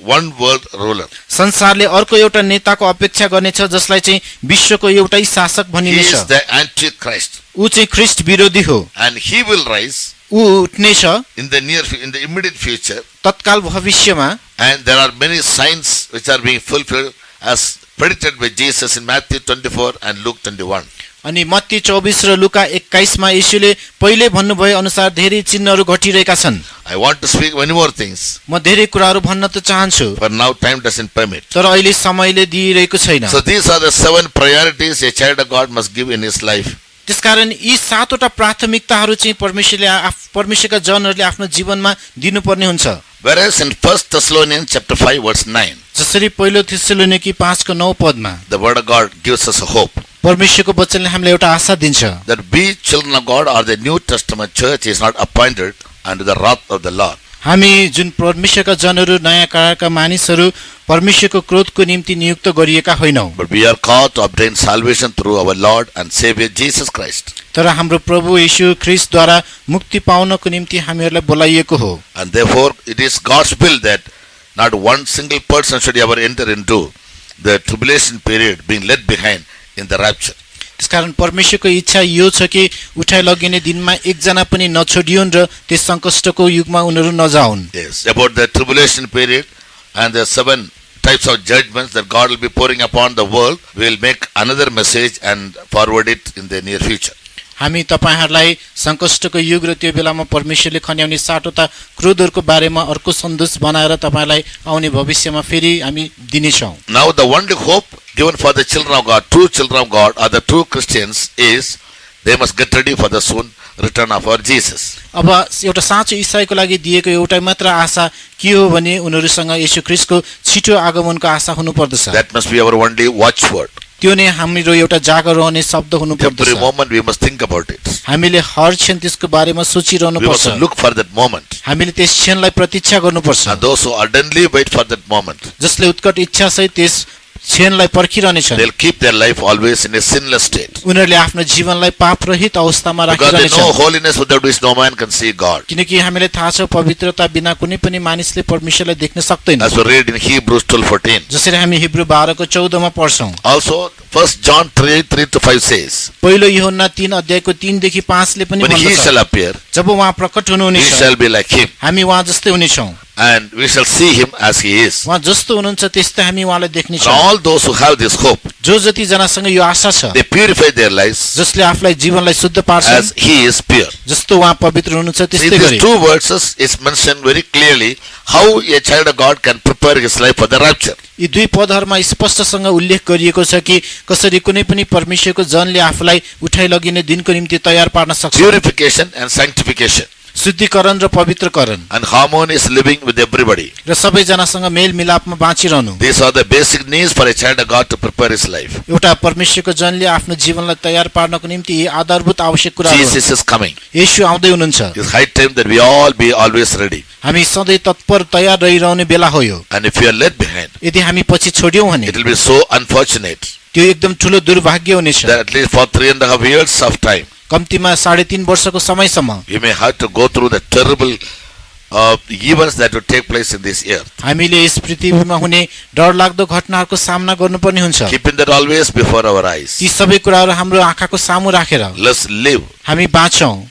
one world ruler. संसारले अर्को एउटा नेताको अपेक्षा गर्नेछ जसलाई चाहिँ विश्वको एउटै शासक He भनिनेछ। is the Antichrist, ऊ चाहिँ ख्रीष्ट विरोधी हो। and he will rise ऊ उठ्नेछ in the immediate future, तत्काल भविष्यमा। and there are many signs which are being fulfilled as predicted by Jesus in Matthew 24 and Luke 21. अनि मत्ती 24 र लुका 21 मा येशूले पहिले भन्नुभए अनुसार धेरै चिन्हहरू घटिरहेका छन्। I want to speak many more things, म धेरै कुराहरू भन्न त चाहन्छु, but now time doesn't permit. तर अहिले समयले दिइरहेको छैन। So these are the 7 priorities a child of God must give in his life. त्यसकारण यी 7वटा प्राथमिकताहरू चाहिँ परमेश्वरका जनहरूले आफ्नो जीवनमा दिनुपर्ने हुन्छ। Whereas in 1 Thessalonians chapter 5 verse 9, जसरी पहिलो थेसलोनिकी 5:9 पदमा the word of God gives us a hope परमेश्वरको वचनले हामीलाई एउटा आशा दिन्छ that we children of God or the New Testament church is not appointed unto the wrath of the Lord. हामी जुन परमेश्वरका जनहरू नयाँ करारका मानिसहरू परमेश्वरको क्रोधको निम्ति नियुक्त गरिएका होइनौं, but we are called to obtain salvation through our Lord and Savior Jesus Christ. तर हाम्रो प्रभु येशू ख्रीष्टद्वारा मुक्ति पाउनको निम्ति हामीहरूलाई बोलाइएको हो। And therefore, it is God's will that not one single person should ever enter into the tribulation period being led behind in the rapture. त्यसकारण परमेश्वरको इच्छा यो छ कि उठाइ लगिने दिनमा एकजना पनि नछोडिउन् र त्यस संकष्टको युगमा उनीहरू नजाउन्। Yes, about the tribulation period and the 7 types of judgments that God will be pouring upon the world, we will make another message and forward it in the near future. हामी तपाईहरुलाई संकष्टको युग र त्यो बेलामा परमेश्वरले खन्याउने 7वटा क्रोधहरुको बारेमा अर्को सन्देश बनाएर तपाईलाई आउने भविष्यमा फेरि हामी दिनेछौं। Now the only hope given for the children of God, true children of God, or the true Christians is they must get ready for the soon return of our Jesus. अब एउटा साँचो ईसाईको लागि दिएको एउटै मात्र आशा के हो भने उनीहरुसँग येशू ख्रीष्टको छिटो आगमनको आशा हुनुपर्दछ। That must be our only watchword. त्यो नै हाम्रो एउटा जागर रहने शब्द हुनुपर्दछ। Every moment we must think about it. हामीले हर क्षण त्यसको बारेमा सोचिरहनु We must पर्छ। look for that moment. हामीले त्यस क्षणलाई प्रतीक्षा गर्नुपर्छ। And those who ardently wait for that moment, जसले उत्कट इच्छा सहित त्यस क्षणलाई पर्खिरहनेछन्, they'll keep their life always in a sinless state. उनीहरूले आफ्नो जीवनलाई पापरहित अवस्थामा Because they know राखिरहनेछन्। holiness without which no man can see God. किनकि हामीलाई थाहा छ पवित्रता बिना कुनै पनि मानिसले परमेश्वरलाई देख्न सक्दैन। As we read in Hebrews 12:14. जसरी हामी हिब्रू 12 को 14 मा पढ्छौं। Also, 1 John 3:3-5 says, पहिलो यूहन्ना 3 अध्यायको 3 देखि 5 ले पनि when he भन्दछ, shall appear, जब उहाँ प्रकट we हुनुहुनेछ shall be like him, हामी उहाँ जस्तै हुनेछौं, and we shall see him as he is. उहाँ जस्तो हुनुहुन्छ त्यस्तै हामी उहाँलाई And देख्नेछौं। all those who have this hope, जो जति जनासँग यो आशा छ, they purify their lives जसले आफूलाई जीवनलाई शुद्ध पार्छन्, as he is pure. जस्तो उहाँ पवित्र हुनुहुन्छ See, त्यस्तै these गरी। two verses is mentioned very clearly how a child of God can prepare his life for the rapture. यी दुई पदहरुमा स्पष्टसँग उल्लेख गरिएको छ कि कसरी कुनै पनि परमेश्वरको जनले आफूलाई उठाइ लगिने दिनको निम्ति तयार पार्न सक्छ। Purification and sanctification शुद्धिकरण र पवित्रकरण and harmonious living with everybody. र सबैजनासँग मेल मिलापमा बाँचिरहनु, These are the basic needs for a child of God to prepare his life. एउटा परमेश्वरको जनले आफ्नो जीवनलाई तयार पार्नको निम्ति यी आधारभूत आवश्यक कुराहरू हुन्। Jesus is coming. येशू आउँदै हुनुहुन्छ। It's high time that we all be always ready. हामी सधैँ तत्पर तयार रहिरहने बेला हो यो। And if we are led behind, यदि हामी पछि छोड्यौं भने it will be so unfortunate त्यो एकदम ठूलो दुर्भाग्य हुनेछ। that at least for 3.5 years of time, कम्तीमा 3.5 वर्षको समयसम्म we may have to go through the terrible events that will take place in this earth. हामीले यस पृथ्वीमा हुने डरलाग्दो घटनाहरूको सामना गर्नुपर्ने हुन्छ। Keeping that always before our eyes. ती सबै कुराहरू हाम्रो आँखाको सामु राखेर Let's live, हामी बाँचौं,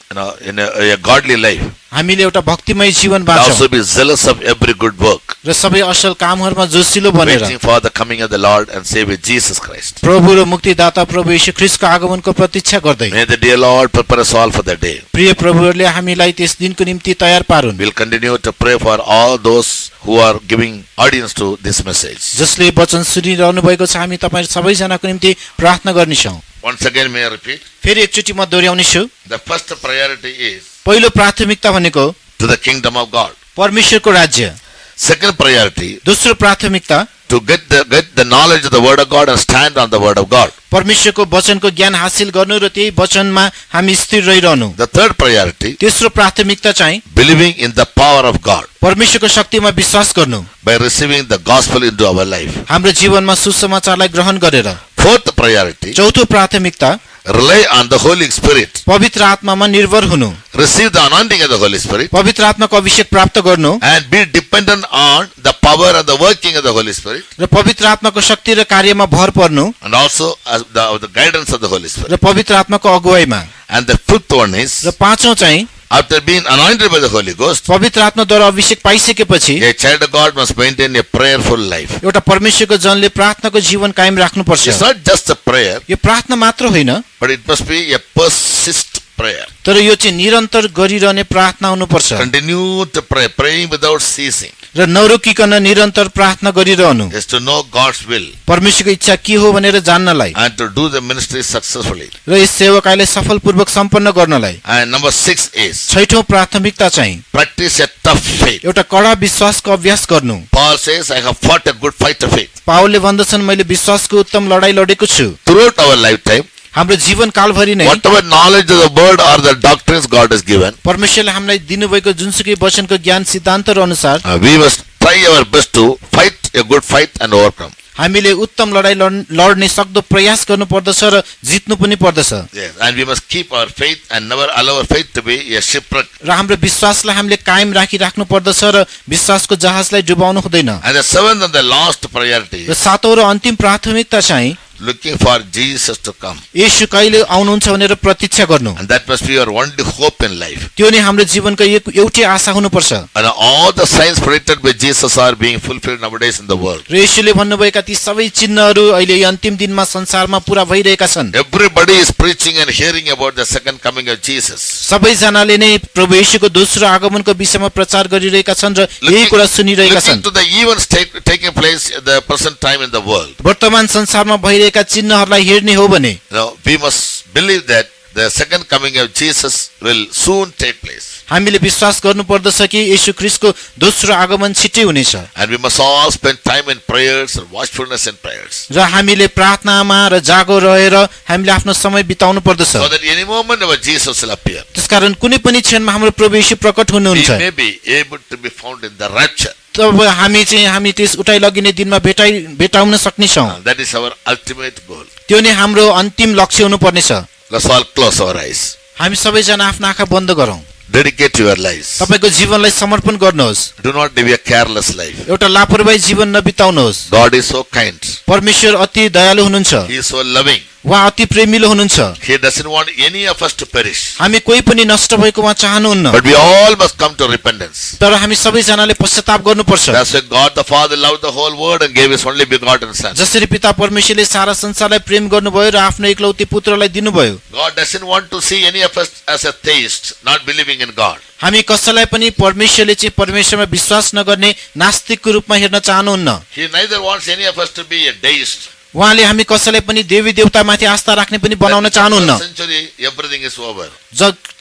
in a godly life. हामीले एउटा भक्तिमय जीवन And बाँचौं also be zealous of every good work, र सबै असल कामहरूमा जोसिलो बनेर waiting for the coming of the Lord and Savior Jesus Christ. प्रभु र मुक्तिदाता प्रभु येशू ख्रीष्टको आगमनको प्रतीक्षा गर्दै May the dear Lord prepare us all for that day. प्रिय प्रभुहरूले हामीलाई त्यस दिनको निम्ति तयार पारुन्। We'll continue to pray for all those who are giving audience to this message. जसले वचन सुनिरहनु भएको छ हामी तपाईहरु सबैजनाको निम्ति प्रार्थना गर्नेछौं। Once again, may I repeat? फेरि एकचोटि म दोहोर्याउनेछु। The first priority is पहिलो प्राथमिकता भनेको to the kingdom of God. परमेश्वरको राज्य। Second priority, दोस्रो प्राथमिकता to get the knowledge of the word of God and stand on the word of God. परमेश्वरको वचनको ज्ञान हासिल गर्नु र त्यही वचनमा हामी स्थिर रहिरहनु। The third priority, तेस्रो प्राथमिकता चाहिँ believing in the power of God परमेश्वरको शक्तिमा विश्वास गर्नु, by receiving the gospel into our life. हाम्रो जीवनमा सुसमाचारलाई ग्रहण गरेर। Fourth priority, चौथो प्राथमिकता rely on the Holy Spirit. पवित्र आत्मामा निर्भर हुनु, Receive the anointing of the Holy Spirit पवित्र आत्माको अभिषेक प्राप्त गर्नु and be dependent on the power and the working of the Holy Spirit, र पवित्र आत्माको शक्ति र कार्यमा भर पर्नु and also as the guidance of the Holy Spirit. र पवित्र आत्माको अगुवाईमा। And the fifth one is, र पाँचौं चाहिँ after being anointed by the Holy Ghost, पवित्र आत्माद्वारा अभिषेक पाइसकेपछि a child of God must maintain a prayerful life. एउटा परमेश्वरको जनले प्रार्थनाको जीवन कायम राख्नुपर्छ। It's not just a prayer, यो प्रार्थना मात्र होइन, but it must be a persist prayer. तर यो चाहिँ निरन्तर गरिरहने प्रार्थना हुनुपर्छ Continue to pray, praying without ceasing, र नरोकिकन निरन्तर प्रार्थना गरिरहनु, is to know God's will परमेश्वरको इच्छा के हो भनेर जान्नलाई and to do the ministry successfully. र यस सेवाकाईलाई सफलपूर्वक सम्पन्न गर्नलाई। And number 6 is, छैठौं प्राथमिकता चाहिँ practice a tough faith. एउटा कडा विश्वासको अभ्यास गर्नु। Paul says, I have fought a good fight of faith. पावलले भन्दछन् मैले विश्वासको उत्तम लडाई लडेको छु। Throughout our lifetime, हाम्रो जीवन कालभरि नै Whatever knowledge of the word or the doctrines God has given, परमेश्वरले हामीलाई दिनुभएको जुनसुकै वचनको ज्ञान सिद्धान्तहरू अनुसार we must try our best to fight a good fight and overcome. हामीले उत्तम लडाई लड्ने सक्दो प्रयास गर्नु पर्दछ र जित्नु पनि पर्दछ Yes, and we must keep our faith and never allow our faith to be a shipwreck. र हाम्रो विश्वासलाई हामीले कायम राखिराख्नु पर्दछ र विश्वासको जहाजलाई डुबाउनु हुँदैन And the seventh and the last priority र is सातौं र अन्तिम प्राथमिकता चाहिँ looking for Jesus to come. येशू कहिले आउनुहुन्छ भनेर प्रतीक्षा गर्नु And that must be our only hope in life. त्यो नै हाम्रो जीवनको एउटै आशा हुनुपर्छ And all the signs predicted by Jesus are being fulfilled nowadays in the world. र येशूले भन्नुभएका ती सबै चिन्हहरू अहिले यो अन्तिम दिनमा संसारमा पूरा भइरहेका छन् Everybody is preaching and hearing about the second coming of Jesus. सबैजनाले नै प्रभु येशूको दोस्रो आगमनको विषयमा प्रचार गरिरहेका छन् र यही कुरा सुनिरहेका Looking छन् to the events taking place at the present time in the world. वर्तमान संसारमा भइरहेका चिन्हहरूलाई हेर्ने हो भने Now, we must believe that the second coming of Jesus will soon take place. हामीले विश्वास गर्नुपर्दछ कि येशू ख्रीष्टको दोस्रो आगमन छिट्टै हुनेछ And we must all spend time in prayers and watchfulness in prayers. र हामीले प्रार्थनामा र जागो रहेर हामीले आफ्नो समय बिताउनु पर्दछ So that any moment our Jesus will appear. त्यसकारण कुनै पनि क्षणमा हाम्रो प्रभु येशू प्रकट We हुनुहुन्छ may be able to be found in the rapture. तब हामी त्यस उठाइ लगिने दिनमा भेटाउन सक्नेछौँ That is our ultimate goal. त्यो नै हाम्रो अन्तिम लक्ष्य हुनुपर्नेछ Let's all close our eyes. हामी सबैजना आफ्नो आँखा बन्द गरौँ Dedicate your lives. तपाईको जीवनलाई समर्पण गर्नुहोस् Do not live a careless life. एउटा लापरवाही जीवन नबिताउनुहोस् God is so kind. परमेश्वर अति दयालु हुनुहुन्छ He is so loving. उहाँ अति प्रेमिलो हुनुहुन्छ He doesn't want any of us to perish. हामी कोही पनि नष्ट भएको उहाँ चाहनुहुन्न But we all must come to repentance. तर हामी सबैजनाले पश्चाताप गर्नुपर्छ That's why God the Father loved the whole world and gave His only begotten Son. जसरी पिता परमेश्वरले सारा संसारलाई प्रेम गर्नुभयो र आफ्नो एकलौती पुत्रलाई दिनुभयो God doesn't want to see any of us as a theist, not believing in God. हामी कसैलाई पनि परमेश्वरले चाहिँ परमेश्वरमा विश्वास नगर्ने नास्तिकको रूपमा हेर्न चाहनुहुन्न He neither wants any of us to be a deist. उहाँले हामी कसैलाई पनि देवी देवतामाथि आस्था राख्ने पनि बनाउन चाहनुहुन्न Century, everything is over.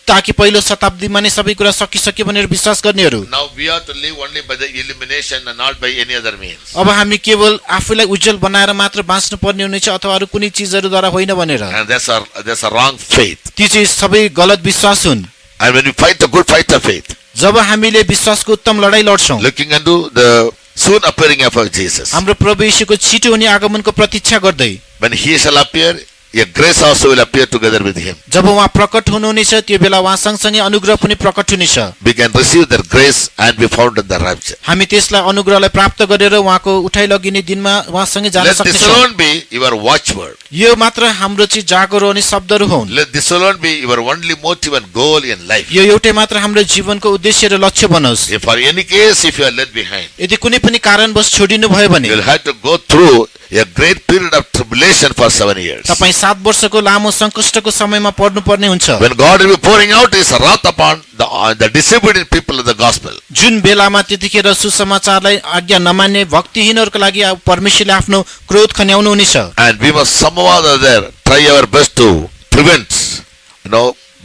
ताकि पहिलो शताब्दीमा नै सबै कुरा सकिसक्यो भनेर विश्वास गर्नेहरू Now we are to live only by the illumination and not by any other means. अब हामी केवल आफूलाई उज्जवल बनाएर मात्र बाँच्नु पर्ने हुनेछ अथवा अरू कुनै चिजहरूद्वारा होइन भनेर And that's a wrong faith. ती चाहिँ सबै गलत विश्वास हुन् And when we fight a good fight of faith, जब हामीले विश्वासको उत्तम लडाई लड्छौं looking into the soon appearing of our Jesus, हाम्रो प्रभु येशूको छिटो हुने आगमनको प्रतीक्षा गर्दै when He shall appear, a grace also will appear together with Him. जब उहाँ प्रकट हुनुहुनेछ त्यो बेला उहाँ सँगसँगै अनुग्रह पनि प्रकट हुनेछ We can receive that grace and be found in the rapture. हामी त्यसलाई अनुग्रहलाई प्राप्त गरेर उहाँको उठाइ लगिने दिनमा उहाँसँगै जान Let this सक्छौं alone be your watchword. यो मात्र हाम्रो चाहिँ जागो रहने शब्दहरू हुन् Let this alone be your only motive and goal in life. यो एउटै मात्र हाम्रो जीवनको उद्देश्य र लक्ष्य बनोस् If for any case, if you are left behind, यदि कुनै पनि कारणवश छोडिनु भयो भने you will have to go through a great period of tribulation for 7 years. तपाई 7 वर्षको लामो संकष्टको समयमा पर्नुपर्ने हुन्छ When God will be pouring out His wrath upon the disobedient people of the gospel. जुन बेलामा त्यतिखेर सुसमाचारलाई आज्ञा नमान्ने भक्तिहीनहरूको लागि परमेश्वरले आफ्नो क्रोध खन्याउनु हुनेछ And we must somehow or other try our best to prevent,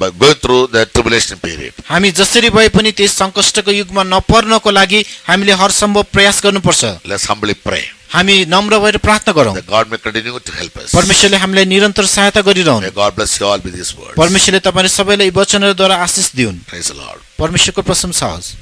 by going through the tribulation period. हामी जसरी भए पनि त्यस संकष्टको युगमा नपर्नको लागि हामीले हर सम्भव प्रयास गर्नुपर्छ Let's humbly pray हामी नम्र भएर प्रार्थना गरौँ that God may continue to help us. परमेश्वरले हामीलाई निरन्तर सहायता गरिरहन् May God bless you all with His words. परमेश्वरले तपाईहरु सबैलाई यी वचनहरूद्वारा आशीष दिउन् Praise the Lord. परमेश्वरको प्रशंसा होस्